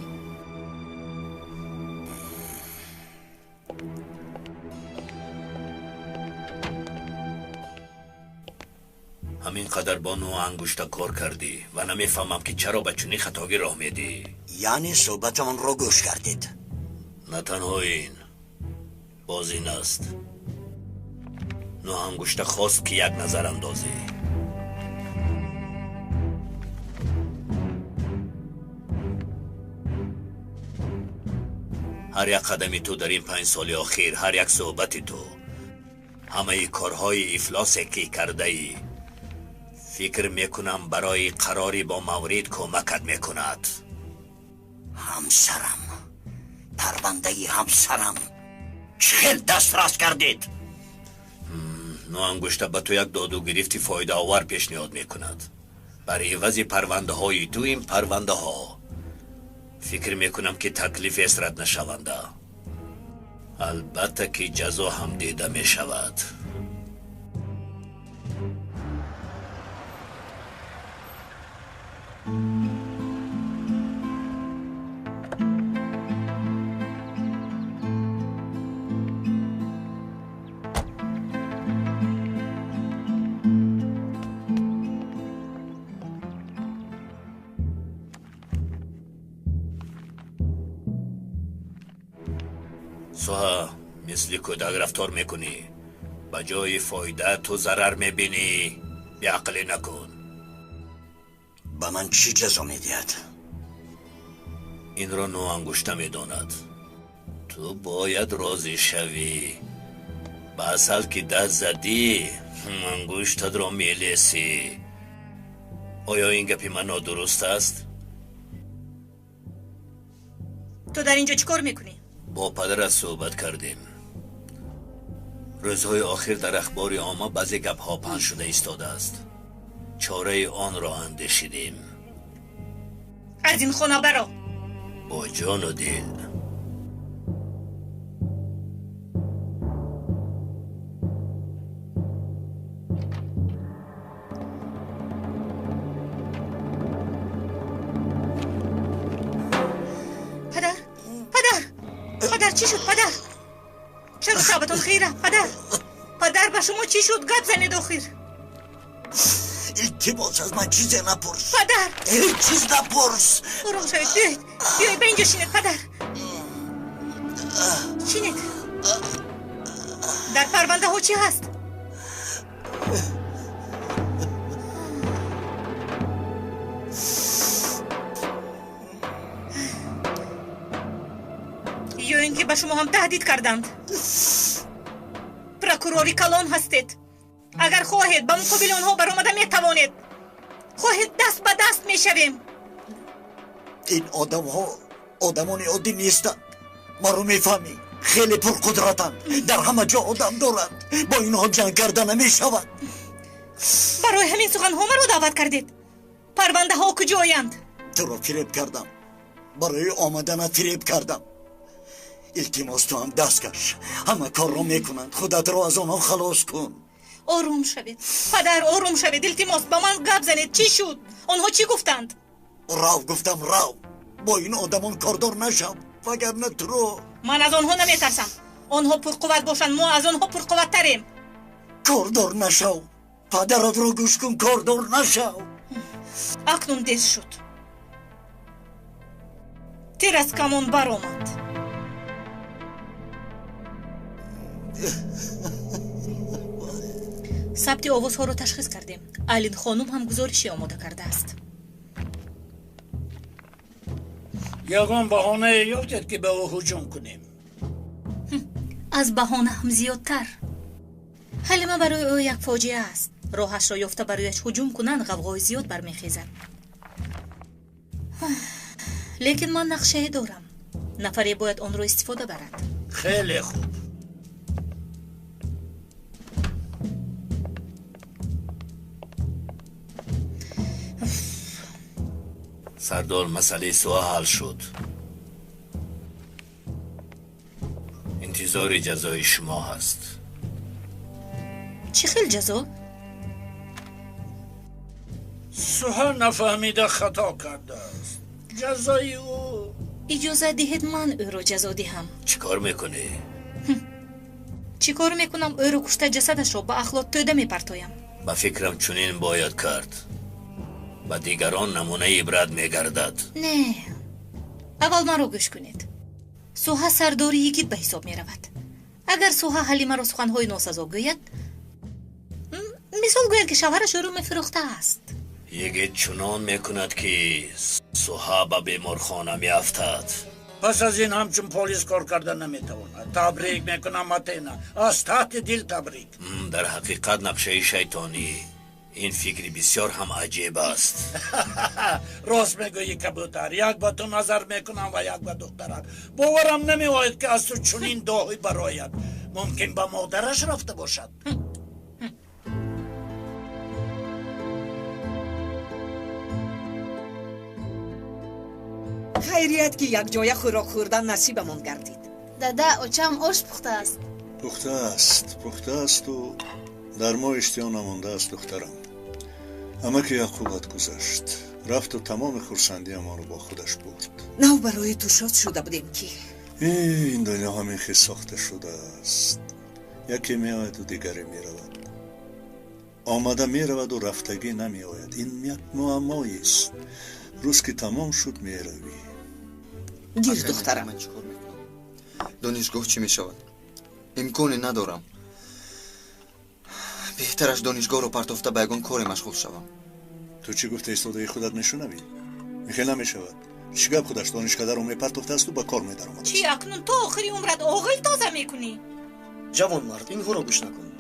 همین قدر با نو انگشت کار کردی و نمیفهمم که چرا به چنین خطاگی راه میدی. یعنی صحبتمان را گوش کردید؟ نه تنها این، باز این است. نو انگشت خواست که یک نظر اندازی. هر یک قدمی تو در این 5 سال اخیر، هر یک صحبت تو، همه کارهای افلاسی که کرده ای، فکر میکنم برای قراری با مورد کمکت میکند. همسرم، پرونده همسرم، چه دست راست کردید؟ نو انگشته به تو یک دادو گرفتی فایده آور پیشنهاد میکند. برای عوض پرونده های تو این پرونده ها فکر میکنم که تکلیف است رد نشونده. البته که جزا هم دیده میشود. سوها مثل کودک رفتار میکنی. با جای فایده تو ضرر میبینی. بیعقلی نکن. با من چی جزا میدید؟ این را نو انگشته میداند. تو باید راضی شوی. با اصل که دست زدی انگشتت را میلیسی. آیا این گپی من نادرست است؟ تو در اینجا چیکار میکنی؟ با پدرت صحبت کردیم. روزهای آخر در اخبار عامه بعضی گپ‌ها پنج شده ایستاده است. چاره آن را اندیشیدیم. از این خانه برو. با جان و دل. پدر چی شد پدر؟ چرا شبتون خیره پدر به شما چی شد؟ گپ زنید آخر. التماس از من چیزی نپرس. پدر هیچ چیز نپرس. برو شوید بیایید به اینجا شینید پدر. شینید. در پرونده ها چی هست؟ یا اینکه به شما هم تهدید کردند. پروکوروری کلان هستید. اگر خواهید به مقابل آنها برآمده میتوانید. خواهید دست به دست میشویم. این آدم ها آدمان عادی نیستند. ما رو میفهمی. خیلی پرقدرتند. در همه جا آدم دارند. با اینها جنگ کردن نمیشود. برای همین سخن ها رو دعوت کردید. پرونده ها کجایند؟ تو رو فریب کردم. برای آمدن فریب کردم. التماس تو هم دست کش. همه کار رو میکنند. خودت رو از آنها خلاص کن. آروم شوید پدر، آروم شوید. التماس با من گپ زنید. چی شد؟ آنها چی گفتند؟ راو گفتم راو. با این آدمان کاردار نشم. وگرنه تو رو. من از آنها نمیترسم. آنها پرقوت باشند، ما از آنها پرقوت تریم. کاردار نشو. پدرت رو گوش کن. کاردار نشو. اکنون دیر شد. تیر از کمان برآمد. ثبت آوازها رو تشخیص کردیم. آیلین خانم هم گزارشی آماده کرده است. یگان بهانه یافتید که به او هجوم کنیم. از بهانه هم زیادتر. حلیمه برای او یک فاجعه است. راهش را یافته برایش هجوم کنند غوغای زیاد برمیخیزد. لیکن من نقشه دارم. نفری باید آن را استفاده برد. خیلی خوب. سردار مسئله سوها حل شد. انتظار جزای شما هست. چی خیل جزا؟ سوها نفهمیده خطا کرده است. جزای او. اجازه دهید من او را جزا دهم. چیکار میکنی؟ چیکار میکنم؟ او را کشته جسدش را به اخلاط توده میپرتایم. با فکرم چنین باید کرد. و دیگران نمونه عبرت میگردد. نه، اول من را گوش کنید. سوها سرداری یگید به حساب میرود. اگر سوها حلیمه را سخنهای ناسزا گوید، مثال گوید که شوهرش او را میفروخته است. یگید چنان میکند که سوها به بیمارخانه میافتد. پس از این همچون پلیس کار کردن نمیتواند. تبریک میکنم ماتینا، از تحت دل تبریک. در حقیقت نقشه شیطانی این فکری بسیار هم عجیب است. راست میگویی کبوتر، یک با تو نظر میکنم و یک با دخترک. باورم نمیآید که از تو چنین داهی برآید. ممکن به مادرش رفته باشد. خیریت که یک جای خوراک خوردن نصیبمون گردید. دادا اوچم آش پخته است. پخته است و در ما اشتیا نمانده است دخترم. اما که یعقوبت گذشت رفت و تمام خرسندی ما رو با خودش برد. نو برای تو شاد شده بودیم که این دنیا همیشه ساخته شده است. یکی می آید و دیگری می رود. آمده می رود و رفتگی نمی آید. این یک معمایی است. روز که تمام شد می روی. گیر دخترم. دانشگاه چی می شود؟ امکانی ندارم. بهترش دانشگاه رو پرتافته به یگان کاری مشغول شوم. تو چی گفته ایستاده خودت نشونمی؟ میخوای نمی شود. چی گپ خودش دانشکده رو می پرتافته است و با کار می درآمد. چی اکنون تو آخری عمرت عاقل تازه میکنی؟ جوان مرد اینها رو گوش نکن.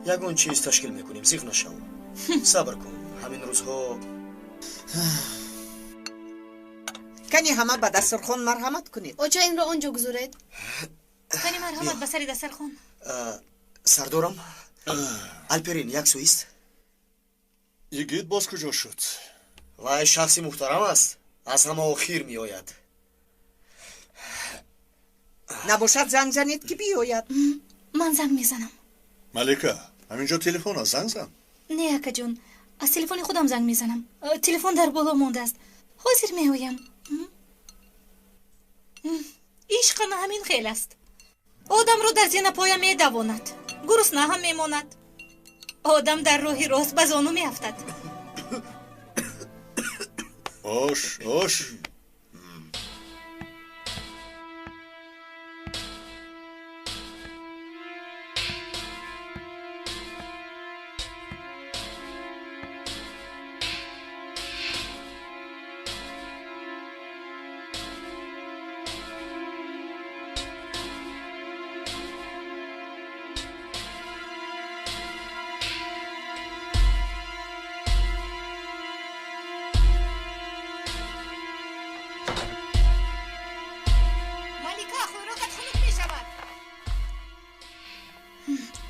یگان چیز تشکیل میکنیم، زیغ نشو. صبر کن. همین روزها کنی همه به دسترخوان مرحمت کنید. اوچا این رو اونجا گذارید. کنی مرحمت به سری دسترخوان. سردارم الپرین یک سویست. یگید باز کجا شد؟ وای شخصی محترم است. از همه آخیر می آید. نباشد زنگ زنید که بیاید. من زنگ میزنم. ملکه همینجا تلفن ها زنگ زن. نه اکا جون، از تلفن خودم زنگ میزنم. تلفن در بالا مونده است. حاضر میایم. عشق همین خیل است. آدم رو در زین پای می دواند. گرسنه هم میماند. آدم در راه راست به زانو میافتد. آش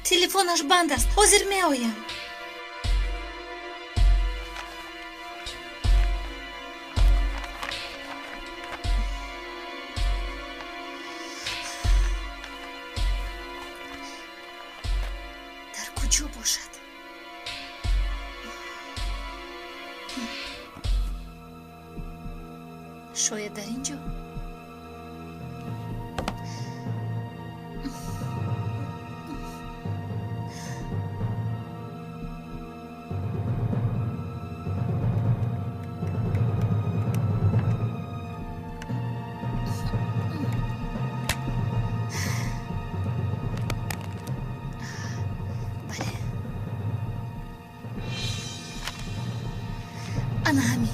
تلفنش بند است. حاضر می آیم. در کجا باشد؟ شاید در اینجا. أنا همين.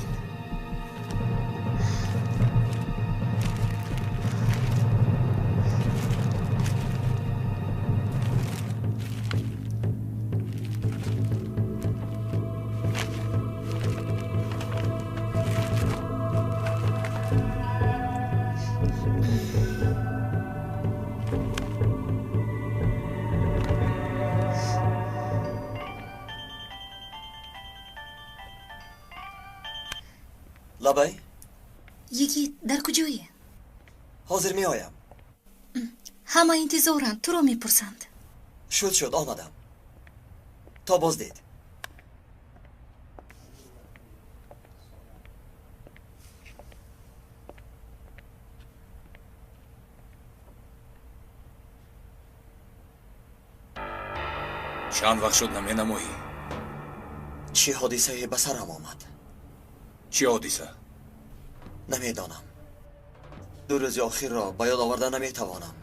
لبای؟ یکی در کجایی؟ حاضر می آیم. همه انتظارند، تو را می پرسند. شد آمدم. تا باز دید. چند وقت شد نمی نمایی؟ چی حادثه به سرم آمد؟ چی حادثه؟ نمیدانم. 2 روز آخر را به یاد آوردن نمیتوانم.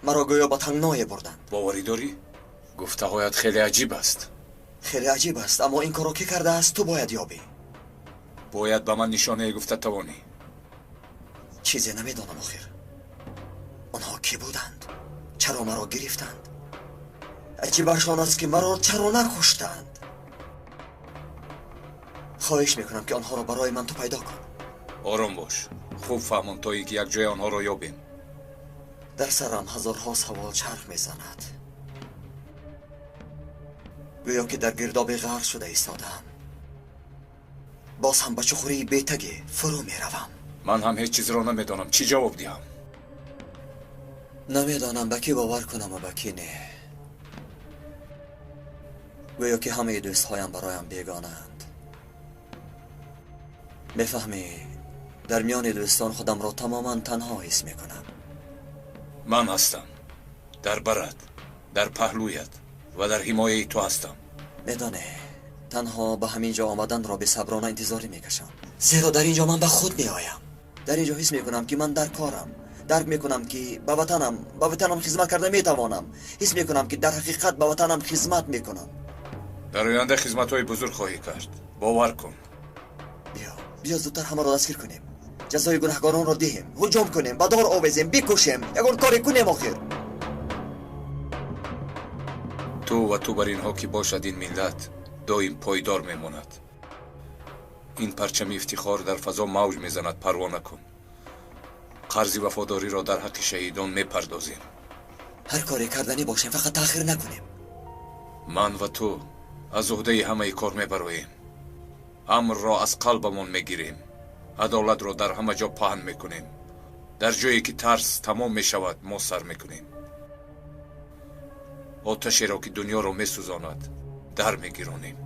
مرا گویا به تنگنای بردند. باوری داری؟ گفتگویت خیلی عجیب است. خیلی عجیب است، اما این کارو کی کرده است تو باید یابی. باید به من نشانه گفته توانی. چیزی نمیدانم آخر. آنها کی بودند؟ چرا مرا گرفتند؟ عجیبشان است که مرا چرا نکشتند؟ خواهش میکنم که آنها را برای من تو پیدا کن. آرام باش. خوب فهمون تا یک جای آنها را یابیم. در سرم هزارها سوال چرخ میزند. گویا که در گرداب غرق شده ایستادم. باز هم به چخوری بیتگی فرو میروم. من هم هیچ چیز را نمیدانم. چی جواب دهم؟ نمیدانم به کی باور کنم و به کی نه. گویا که همه دوستهایم برایم بیگانند. میفهمی در میان دوستان خودم را تماما تنها حس میکنم. من هستم. در برت، در پهلویت و در حمایه تو هستم. میدانه تنها به همین جا آمدن را به صبرانه انتظاری میکشم، زیرا در اینجا من به خود میآیم. در اینجا حس میکنم که من در کارم. درک میکنم که به وطنم خدمت کرده میتوانم. حس میکنم که در حقیقت به وطنم خدمت میکنم. در آینده خدمت‌های بزرگ خواهی کرد. باور کن. بیا زودتر همه را دستگیر کنیم. جزای گناهکاران را دهیم. هجوم کنیم، به دار آویزیم، بکشیم. یگان کاری کنیم آخر. تو بر اینها که باشد این ملت دائم پایدار میماند. این پرچم افتخار در فضا موج میزند. پروا نکن. قرض وفاداری را در حق شهیدان میپردازیم. هر کاری کردنی باشیم، فقط تأخیر نکنیم. من و تو از عهده همه کار میبراییم. امر را از قلبمون میگیریم. عدالت را در همه جا پهن میکنیم. در جایی که ترس تمام میشود ما سر میکنیم. آتشی را که دنیا را میسوزاند در میگیرانیم.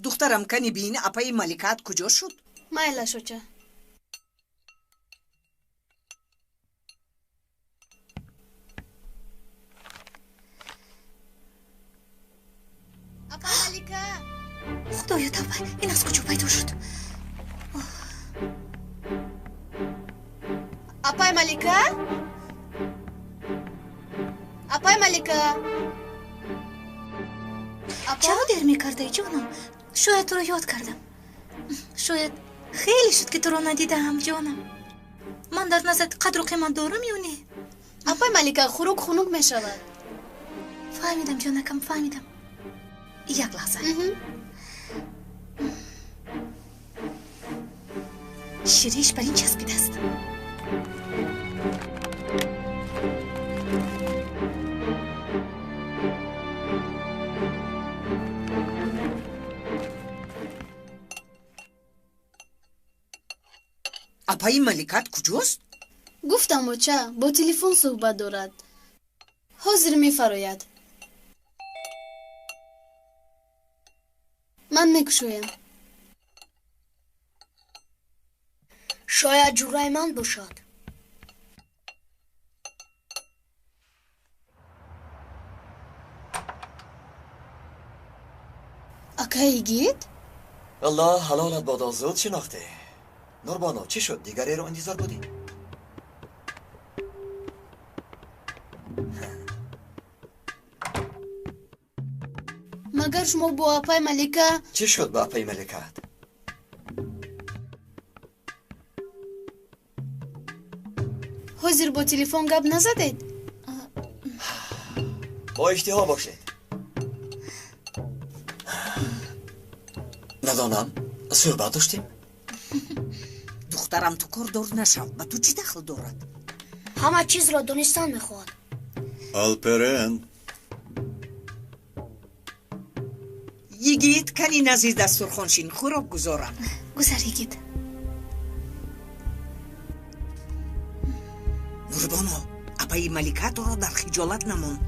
دخترم کنی بین اپای ملکات کجا شد؟ مایلا شوچه. اپای ملکه. خدایا توبه، این از کجا پیدا شد؟ اپای ملکه. اپای ملکه. چرا دیر میکرده جانم؟ شاید تو رو یاد کردم. شاید خیلی شد که تو رو ندیدم جانم. من در نظرت قدر و قیمت دارم یا نه؟ اپای ملکه خروک خنوک میشود. فهمیدم جانکم، فهمیدم. یک لحظه. شیریش بر این چسبیده است. اپای ملکات کجاست؟ گفتم اوچه با تلفن صحبت دارد. حاضر میفراید. من میکشویم. شاید جورای من باشد. اکایی گید؟ الله حلالت بادا زود شناخته. نوربانو چی شد؟ دیگری رو انتظار بودی؟ مگر شما با اپای ملکه؟ چی شد با اپای ملکت؟ حاضر با تلفن گپ نزدید؟ با اشتها باشید. ندانم صحبت داشتیم؟ دخترم تو کار دور نشو. به تو چی دخل دارد؟ همه چیز را دونستن میخواد. آلپرن یگید کنی نزدیک دسترخوان شین خوراک گذارم. گذار یگید. نوربانو اپای ملیکه تو را در خجالت نمون.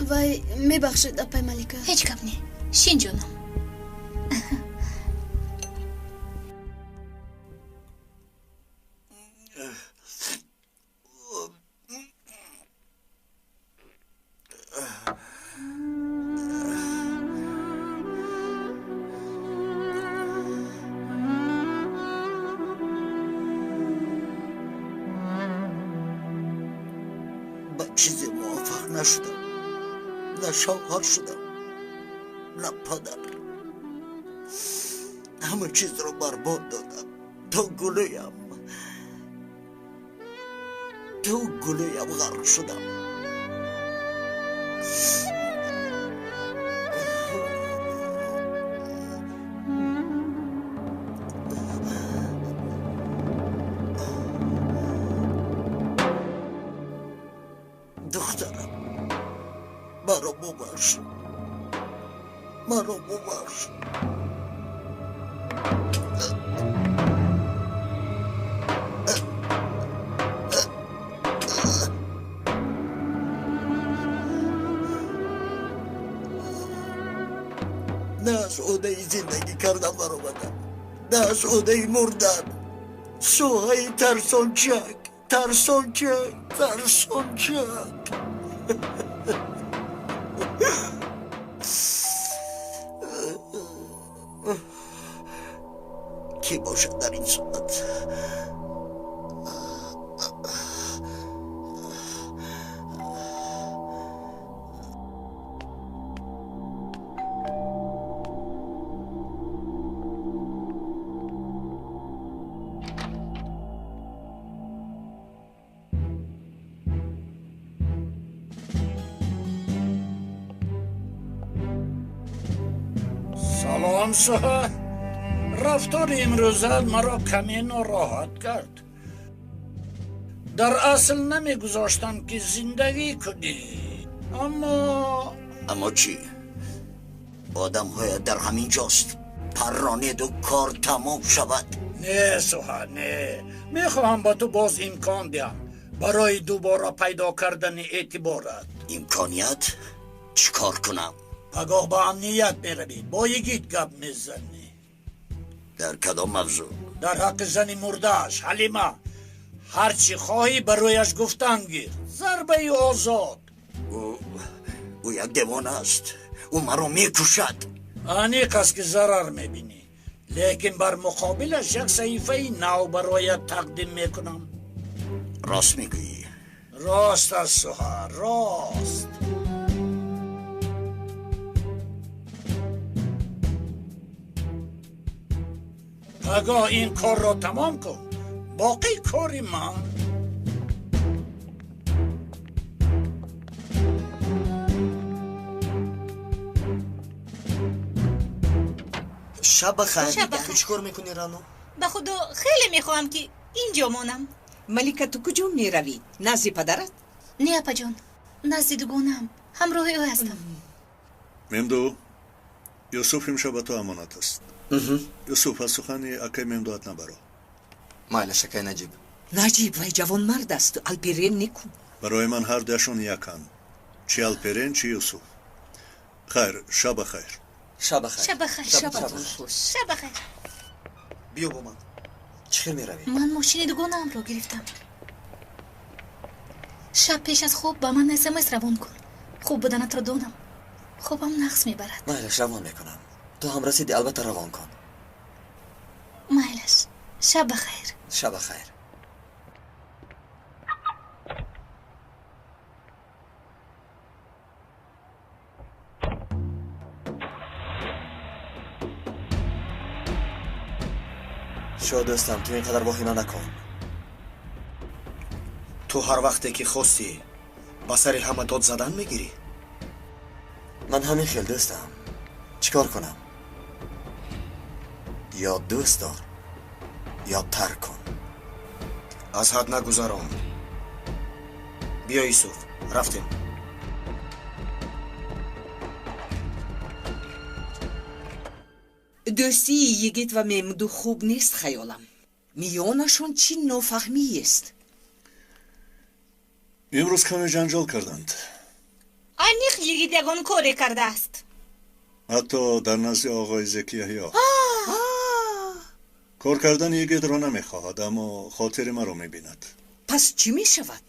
وای میبخشید اپای ملیکه. هیچ گپ نی. شین جونم. چیزی موفق نشدم، نه شوهر شدم نه پدر. همه چیز رو برباد دادم. تو گلویم غرق شدم. دخترم مرا ببخش. نه از عهده زندگی کردم برآمدم، نه از عهده مردن. سوهای ترسانچک. کی باشد در این صورت؟ سلام سهر. رفتار امروزت مرا کمی ناراحت کرد. در اصل نمیگذاشتم که زندگی کنی، اما چی؟ آدم های در همین جاست پرانید و کار تمام شود. نه سهر نه، میخواهم با تو باز امکان دهم برای دوباره پیدا کردن اعتبارت. امکانیت؟ چیکار کنم؟ پگاه با امنیت میروی، با یگید گپ میزنی. در کدام موضوع؟ در حق زن مردهش حلیمه. هرچی خواهی برایش گفتن گیر. ضربه آزاد. او یک دیوانه است. او مرا میکشد. آنیک است که ضرر میبینی، لیکن بر مقابلش یک صحیفه نو برایت تقدیم میکنم. راست میگویی؟ راست است سهر، راست. پگاه این کار را تمام کن، باقی کاری من. شب بخیر. تو چیکار میکنی رانو؟ به خدا خیلی میخواهم که اینجا مانم. ملیکه تو کجا میروی؟ نزد پدرت؟ نه اپا جان، نزد دوگانم، همراه او هستم. ممدو یوسف امشب تو امانت است. یوسف از سخن اکای ممدوات نبرو. مایلش اکای نجیب وای جوان مرد است. الپرین نیکن. برای من هر دشون یکن، چی الپرین چی یوسف. خیر، شب خیر. شب خیر. شب خیر. شب خیر. بیا با من. چخیر میروی؟ من ماشین دوگانم را گرفتم. شب پیش از خواب با من SMS روان کن. خوب بودنت را دانم. خوبم نقص میبرد. مایلش روان میکنم. تو هم رسیدی البته روان کن. مایلش. شب خیر. شب خیر. شو دوستم، تو اینقدر واهمه نکن. تو هر وقتی که خواستی با سر همه داد زدن میگیری. من همین خیل دوستم. چیکار کنم؟ یا دوست دار یا ترک کن. از حد نگذران. بیا یوسف، رفتیم. دوستی یگیت و ممدو خوب نیست خیالم. میانشون چی نافهمی است. امروز کمی جنجال کردند. انیخ یگید یگان کاری کرده است. حتی در نزد آقای زکی احیا. کار کردن یگید را نمیخواهد اما خاطر مرا میبیند. پس چی میشود؟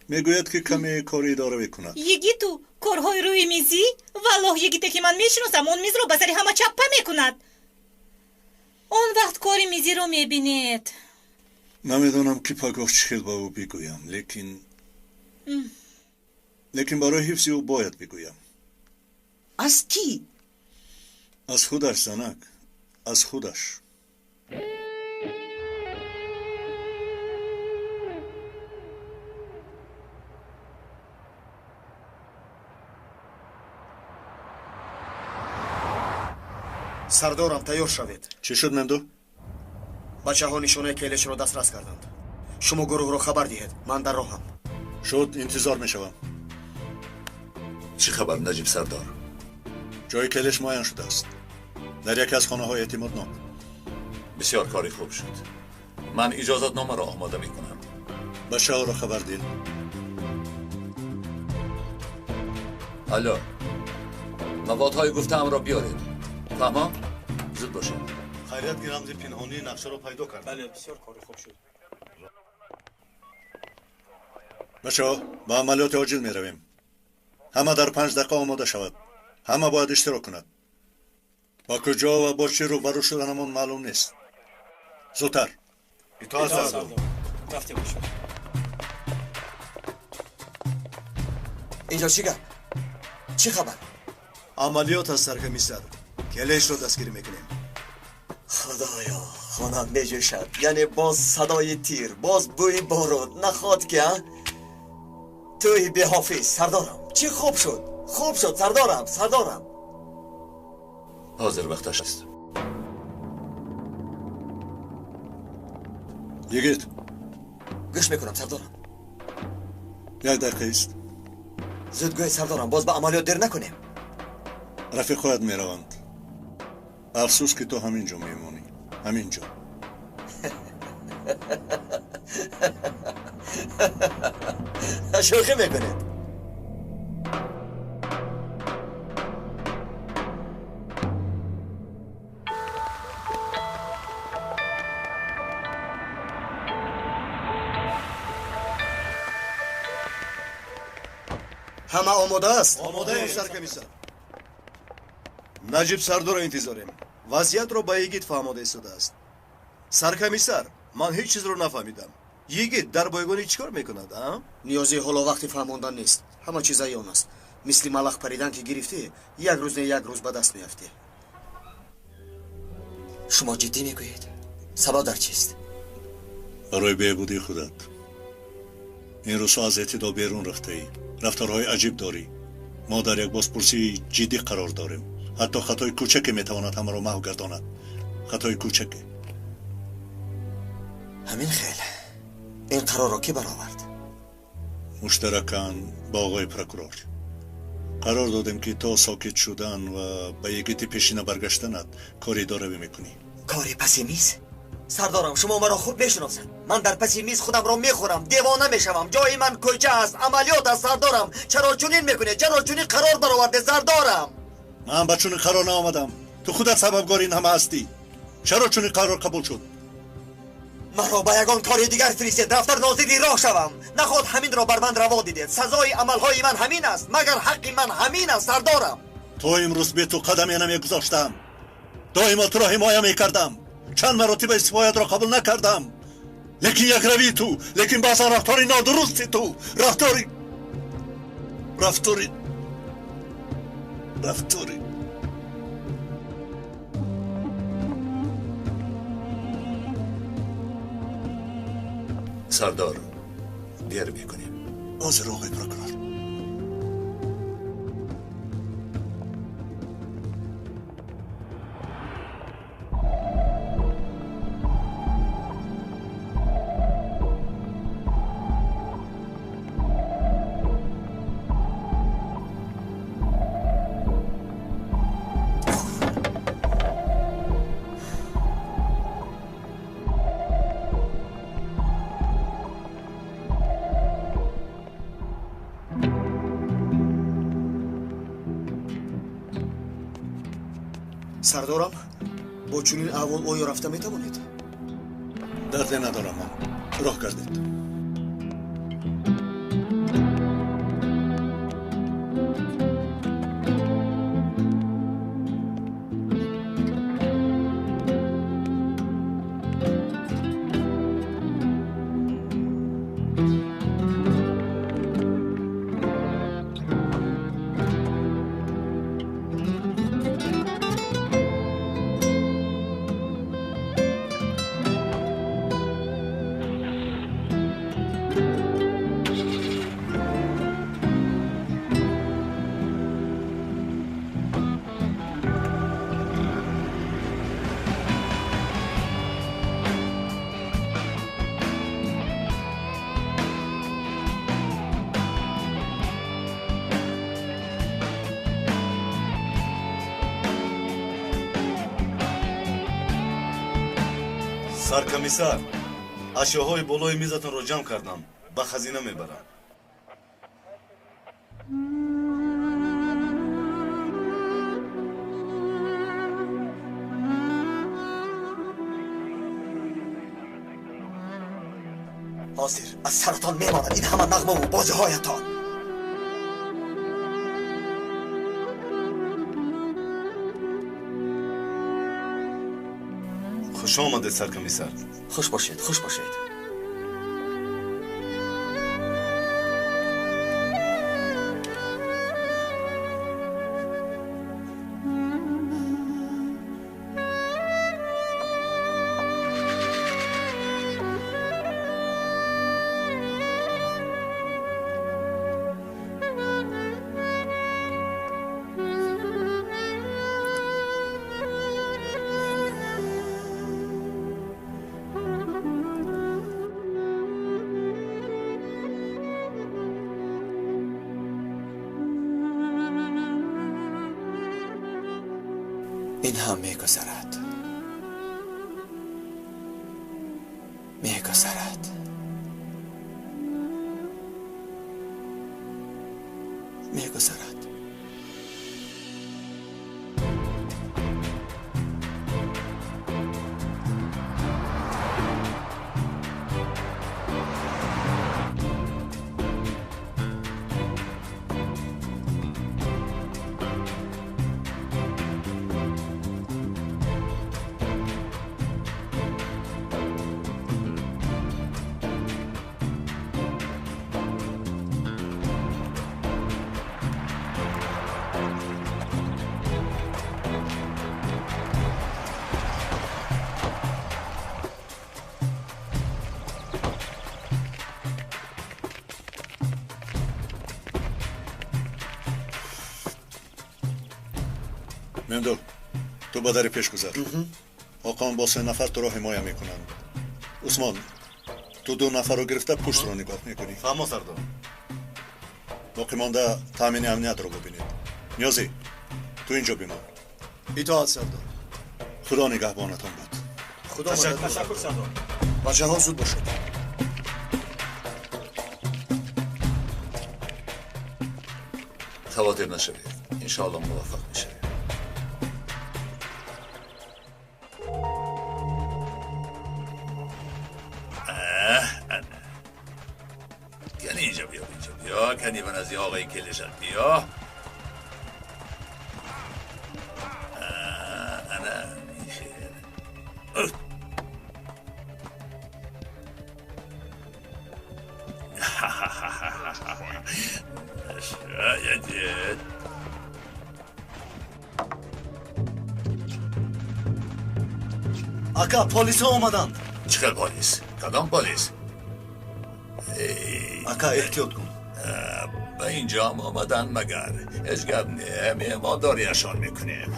میگوید که کمی کاری داره بکند. یگی تو کارهای روی میزی؟ والله یگیده که من میشناسم اون میز رو بسری همه چپه میکند. اون وقت کاری میزی رو میبینید. نمیدونم که پگاه چیل با او بگویم لیکن برای حفظ او باید بگویم. از کی؟ از خودش زنک، از خودش. سردارم تیار شوید. چی شد ممدو؟ بچه ها نشونه کلیش رو دسترس کردند. شما گروه رو خبر دهید. من در راهم. شد انتظار میشوم. چی خبر نجیب سردار؟ جای کلیش معین شده است. در یکی از خانه های اعتمادنام. بسیار کاری خوب شد. من اجازت نامه را آماده میکنم. بچه ها را خبر دید. الو، موادهای گفته‌ام را بیارید. فهمم؟ زود باشید. خیریت که رمز پنهانی نقشه را پیدا کرد. بله بسیار کاری خوب شد. بچه ها با عملیات عاجل می رویم. همه در 5 دقیقه آماده شود. همه باید اشتراک کند. با کجا و با چی روبرو شدنمان معلوم نیست. زودتر. اطاعت سردار. رفتیم باشیم. اینجا چی خبر؟ عملیات از سرکمیسر. کلیش رو دستگیری میکنیم. خدایا خانم میجوشد. یعنی باز صدای تیر، باز بوی بارود نخواد که توی به حافظ سردارم. چی خوب شد سردارم. حاضر وقتش است. یگید گوش میکنم سردارم. 1 دقیقه است. زودگوی سردارم، باز به عملیات دیر نکنیم. رفیق خواهد میروند. افسوس که تو همینجا میمونی. همینجا. شوخی میکنید. همه آماده است. آماده سرکمیسر. نجیب سردار را انتظاریم. وضعیت رو با یگید فهماده ایستاده است. سرکمیسر، من هیچ چیز رو نفهمیدم. یگید در بایگانی چیکار میکند؟ نیازی حالا وقتی فهماندن نیست. همه چیز عیان است. مثل ملخ پریدن که گرفتی، یک روز نه یک روز به دست میافتی. شما جدی میگویید؟ سبب در چیست؟ برای بهبودی خودت. این روز از اعتدال بیرون رفته ای. رفتارهای عجیب داری. ما در یک بازپرسی جدی قرار داریم. حتی خطای کوچکی میتواند همه را محو گرداند. خطای کوچکی. همین خیلی. این قرار را کی برآورد؟ مشترکاً با آقای پروکورور. قرار دادیم که تا ساکت شدن و به یگیت پیشینه برگشتنت کاری داره میکنی. کاری پس میز؟ سردارم شما مرا خوب میشناسید. من در پس میز خودم را میخورم، دیوانه میشوم. جای من کجا است؟ عملیات است سردارم. چرا چنین میکنید؟ چرا چنین قرار برآورده سردارم؟ من به چنین قرار نآمدم. تو خودت سببگار این همه هستی. چرا چنین قرار قبول شد؟ مرا به یگان کاری دیگر فرستید. رفتار ناظری راه شوم. نخود همین را بر من روا دیدید. سزای عملهای من همین است. مگر حق من همین است سردارم. تو امروز به تو قدمی نمیگذاشتم. دائما تو را حمایه میکردم. چند مراتب استفایت را قبول نکردم. لیکن یک روی تو، لیکن بازا رفتاری نادرستی تو. رفتاری سردار دیر میکنیم. حاضر آقای پروکورور. сардорам бо чунин аҳвол оё рафта метавонед? дарде надорам ман. роҳ гардед. саркомиссар, ашёҳои болои мизатонро ҷамъ кардам, ба хазина мебарам. ҳозир аз саратон мемонад ин ҳама нағмаву бозиҳоятон. хуш омадед саркомиссар. хуш бошед, хуш бошед. این هم میگذرد میگذرد میگذرد. мемдуҳ, ту ба дари пеш гузар. оқон бо 3 нафар туро ҳимоя мекунанд. усмон, ту 2 нафарро гирифта пуштро нигоҳ мекунӣ. фаҳмо сардор. боқӣ монда таъмини амниятро бубинед. ниёзӣ, ту инҷо бимон. итоат сардор. худо нигаҳбонатон буд. худо ташаккур сардор. бачаҳо зуд бошед. خواطر نشوید. انشاءالله موفق میشه. کنی اینجا بیا، اینجا بیا. کنی من از یه آقای کلشن بیا. انا میشه. شاید ака, полисҳо омаданд. چی خیل پلیس؟ کدام پلیس؟ ака, احتیاط کن. به اینجا هم آمدن مگر هیچ گپ نه، مهمانداریشان میکنیم.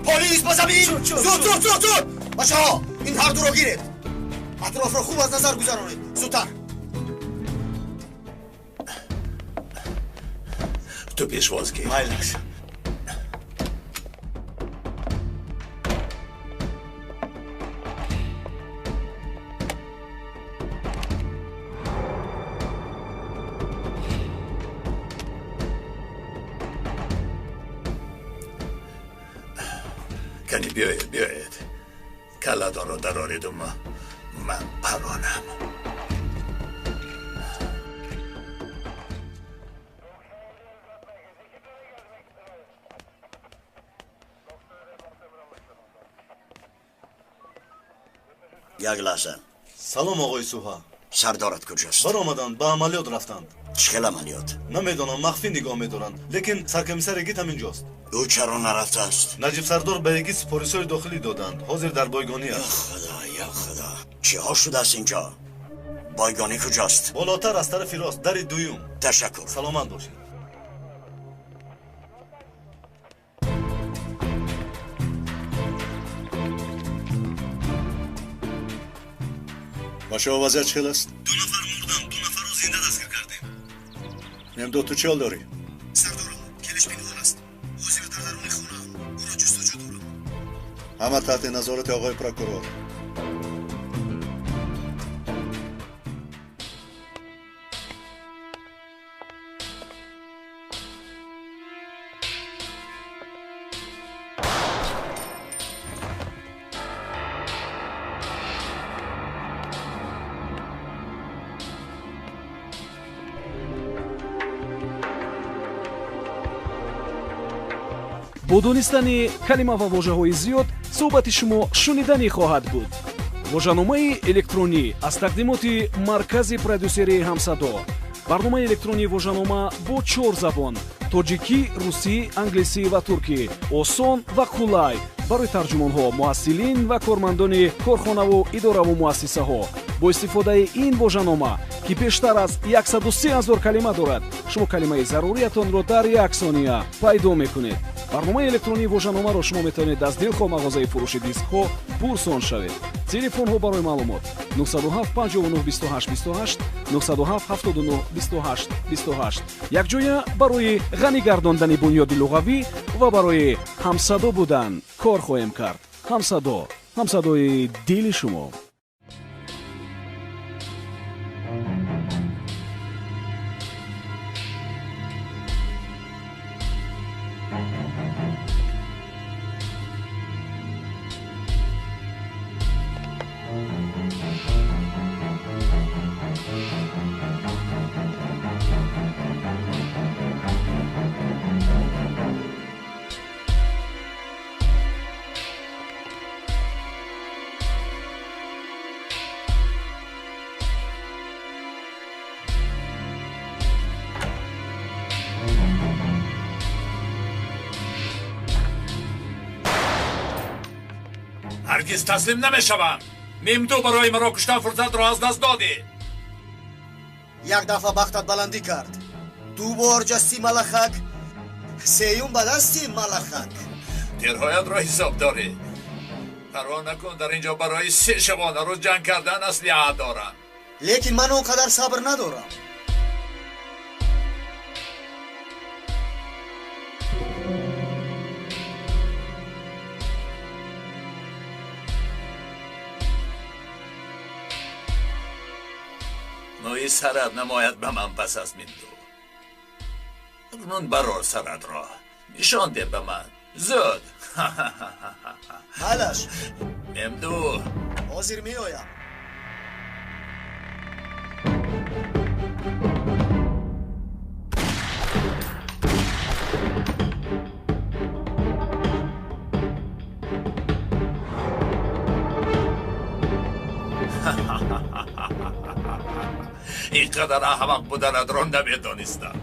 پلیس با زمین زود بچه ها این هر دو رو گیرید اطراف رو خوب از نظر گذرانید زودتر تو پیشواز گیر مایلش کنی بیایید کلادان رو درارید و من پرانم یک لحظه سلام آقای سوها سردارت کجاست؟ برآمدند به عملیات رفتند چه عملیات؟ نمیدونم مخفی نگاه میدارند لیکن سرکمیسر یگیت همینجاست او چرا نرفته است؟ نجیب سردار به یگیت سپاریس‌های داخلی دادند حاضر در بایگانی است یا خدا چی ها شده است اینجا؟ بایگانی کجاست؟ بالاتر از طرف راست در دویم تشکر سلامت باشید باشه وضعیت چه است؟ 2 نفر مردن 2 نفر رو زنده دستگیر کردیم نمیدونم تو چه حال داری؟ سردارم کلش پنهان است حاضر در درون خونه او را جستجو دارم همه تحت نظارت آقای پروکورور бо донистани калима ва вожаҳои зиёд суҳбати шумо шуниданӣ хоҳад буд. вожаномаи электронӣ аз тақдимоти маркази продюсерии ҳамсадо. барномаи электронии вожанома бо 4 забон: тоҷикӣ, русӣ, англисӣ ва туркӣ. осон ва қулай барои тарҷумонҳо, муҳассилин ва кормандони корхонаву идораву муассисаҳо. бо истифодаи ин вожанома ки бештар аз 130 000 калима дорад, шумо калимаи заруриятонро дар 1 сония пайдо мекунед. барномаи электронии вожаномаро шумо метавонед аз дилхоҳ мағозаи фурӯши дискҳо пурсон шавед. телефонҳо барои маълумот 907 59 28 28 907 79 28 28. якҷоя барои ғанӣ гардондани бунёди луғавӣ ва барои ҳамсадо будан кор хоҳем кард. ҳамсадо, ҳамсадои дили шумо. هرگز تسلیم نمیشوم. ممدو برای مرا کشتن فرصت را از دست دادی. یک دفعه بختت بلندی کرد 2 بار جستی ملخک سیوم به دستی ملخک تیرهایت را حساب داری. پروا نکن در اینجا برای 3 شبانه روز جنگ کردن اسلحه دارم. لیکن من اونقدر صبر ندارم. نوعی سرت نماید به من پس از ممدو. اکنون برار سرت را نشان ده به من زود. مالش ممدو حاضر می آیم. اینقدر احمق بودنت را نمیدانستم.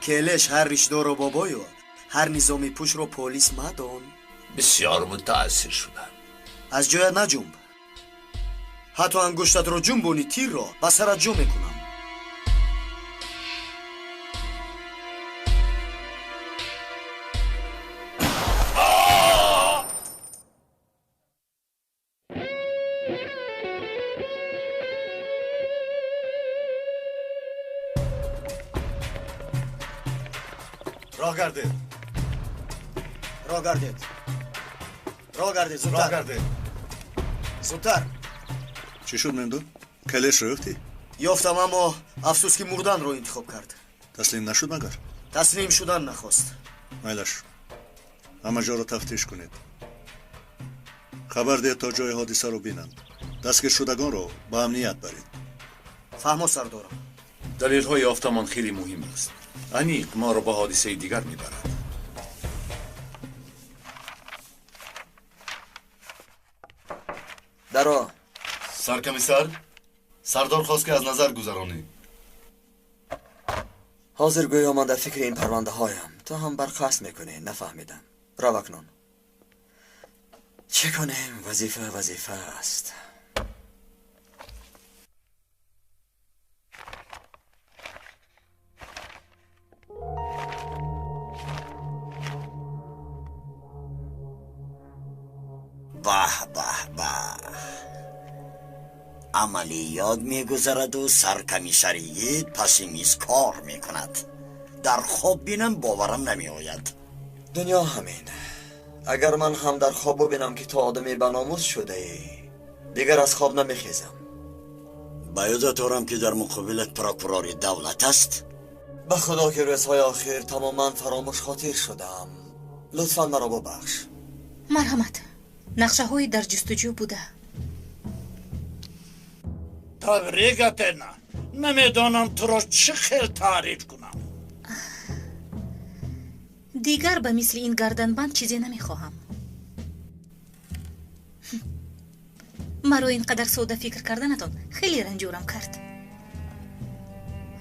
کلش هر ریشدار و بابایو هر نظامی پوش رو پلیس مدان. بسیار متأثر شدم. از جای نجنب. حتی انگشتت رو جنبونی تیر رو به سرت جو میکنم. راه گردید راه گردید راه گردید راه زودتر گردید زودتر چی شد ممدو؟ کلش رو یافتی؟ یافتم اما افسوس که مردن رو انتخاب کرد تسلیم نشد مگر؟ تسلیم شدن نخواست میلش همه جا رو تفتیش کنید خبر دهید تا جای حادثه رو بینند دستگیر شدگان رو به امنیت برید فهمو سردارم دلیل های یافتمان خیلی مهم است انیق ما را به حادثه دیگر میبرد درا سرکمیسر سردار خواست که از نظر گذرانی حاضر گویا من در فکر این پرونده هایم تو هم برخواست میکنی نفهمیدم رو اکنون چه کنیم وظیفه است به به به عملیات میگذرد و سرکمیسریت پس میز کار میکند در خواب بینم باورم نمیآید دنیا همین اگر من هم در خواب ببینم که تو آدمی بناموس شده ای دیگر از خواب نمیخیزم باید دارم که در مقابلت پروکورور دولت است به خدا که روزهای آخر تماما فراموش خاطر شدم لطفا مرا ببخش مرحمت نقشه های در جستجو بوده تبریکتن نمیدانم تو را چه خیلی تعریف کنم دیگر به مثل این گردنبند چیزی نمیخواهم مرا اینقدر سوده فکر کردنتون خیلی رنجورم کرد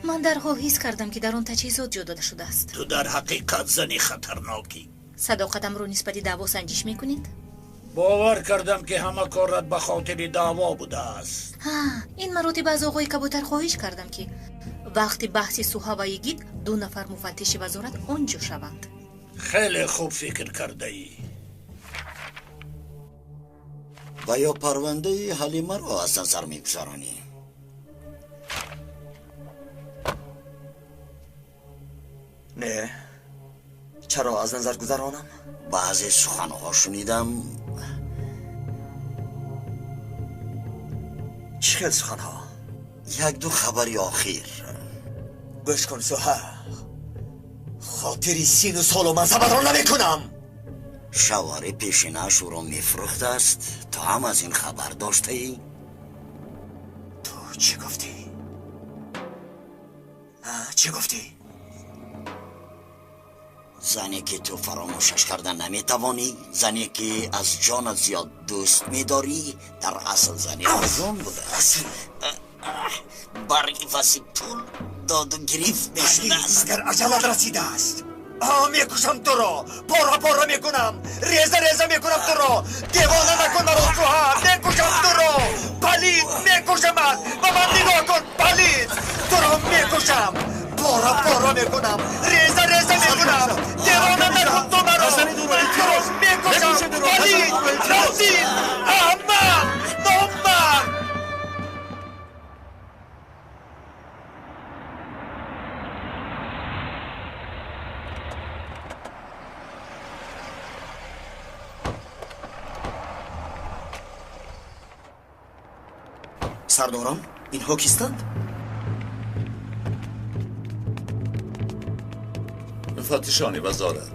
من درها حس کردم که در آن تجهیزات جا داده شده است تو در حقیقت زنی خطرناکی صداقتم رو نسبت دعوا سنجش میکنید؟ باور کردم که همه کارت به خاطر دعوا بوده است این مراتب از آقای کبوتر خواهش کردم که وقتی بحث سوها و یگید 2 نفر مفتش وزارت آنجا شوند خیلی خوب فکر کرده ای و یا پرونده حلیمه را از نظر میگذرانی نه چرا از نظر گذرانم؟ بعضی سخنها شنیدم چه خیلی سخنها؟ 1-2 خبری آخر گوش کن سوها خاطری سین و سال و من زبان نمی کنم شواره پیشینش او را میفروخت است تو هم از این خبر داشته ای؟ تو چه گفتی؟ چه گفتی؟ زنی که تو فراموشش کردن نمیتوانی زنی که از جان زیاد دوست میداری در اصل زنی آزون بوده برای وزی پول داد و گریف میشده است اگر عجلت رسیده است میکشم تو را پارا میکنم ریزه میکنم تو را دیوانه نکن مرا سوها میکشم تو را پلید میکشمت و من نگاه کن پلید تو را میکشم پارا میکنم ریزه میکنم دیوانه نکن تو مرا تو را میکشم پلید رسید احمد نامرد سردارم اینها کیستند؟ مفتشان وزارت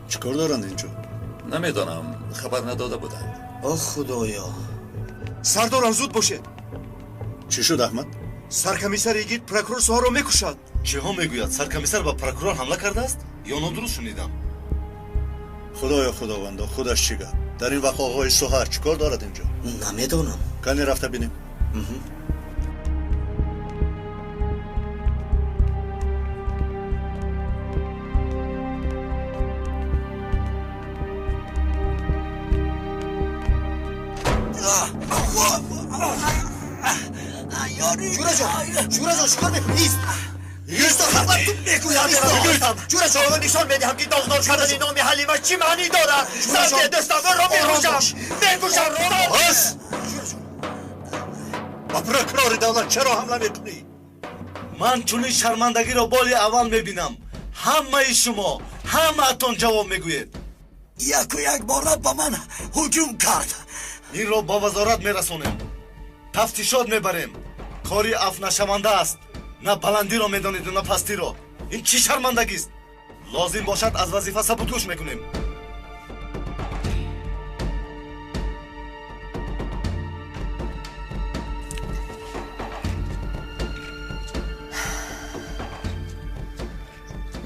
چیکار دارند اینجا؟ نمیدانم خبر نداده بودند آه خدایا سردارم زود باشید چی شد احمد؟ سرکمیسر یگید پروکورور سوها رو میکشد چه ها میگوید سرکمیسر به پروکورور حمله کرده است یا نادرست شنیدم خدایا خداوندا خودش چی گفت در این وقت آقای سوها چیکار دارد اینجا؟ نمیدونم کنی رفته بینیم شورا جان شکار میکنی ایست خبر تو بگویم جورا شما نشان بدهم که داغدار کردن نام حلیمه چی معنی دارد سر دستم را میکشم بس با پروکورور دولت چرا حمله میکنی؟ من چون این شرمندگی را باری اول میبینم ҳамаи шумо ҳамаатон ҷавоб мегӯед. яку як бора ба ман ҳуҷум кард. инро ба вазорат мерасонем, тафтишот мебарем. кори афнашаванда аст. на баландиро медонеду на пастиро. ин чӣ шармандагист? лозим бошад аз вазифа сабукдӯш мекунем.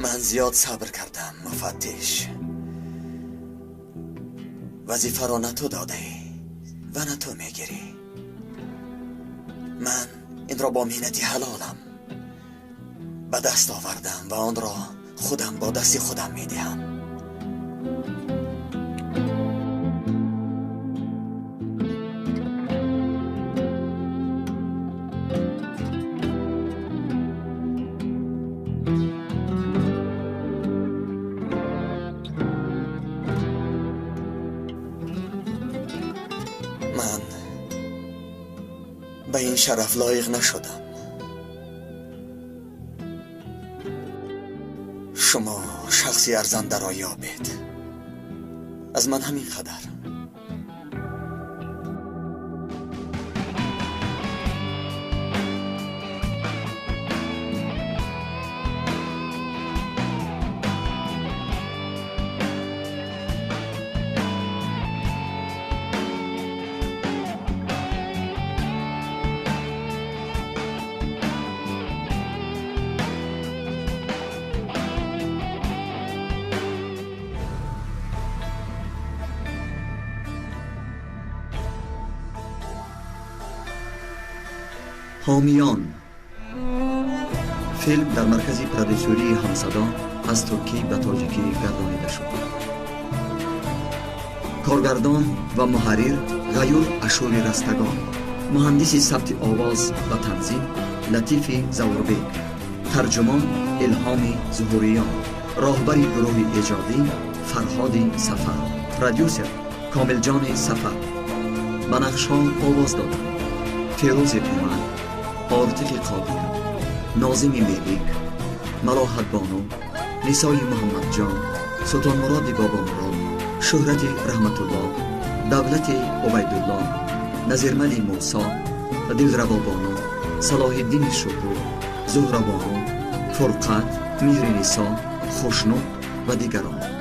من زیاد صبر کردم مفتش. وظیفه را نه تو داده و نه تو میگیری. من این را با مهنتی حلالم به دست آوردم و آن را خودم با دست خودم میدهم. من به این شرف لایق نشدم. شما شخصی ارزنده را یابید. از من همین قدر. حامیان فیلم در مرکز پرودوسری همصدا از ترکی به تاجیکی گردانیده شد. کارگردان و محرر غیور اشوری رستگان، مهندس ثبت آواز و تنظیم لطیف زوربک، ترجمان الهام ظهوریان، راهبر گروه ایجادی فرهاد سفر، پرودوسر کامل جان سفر. به نقش‌ها آواز دادند فیروز اومد، عاطف قادر، ناظم ملیک، ملاحت بانو، نسای محمد جان، سلطان مراد بابا مراد، شهرت رحمت الله، دولت عبیدالله، نظیرمل موسی، دلربا بانو، صلاح الدین شکور، زهرا بانو، فرقت، مهر نسا، خوشنود و دیگران.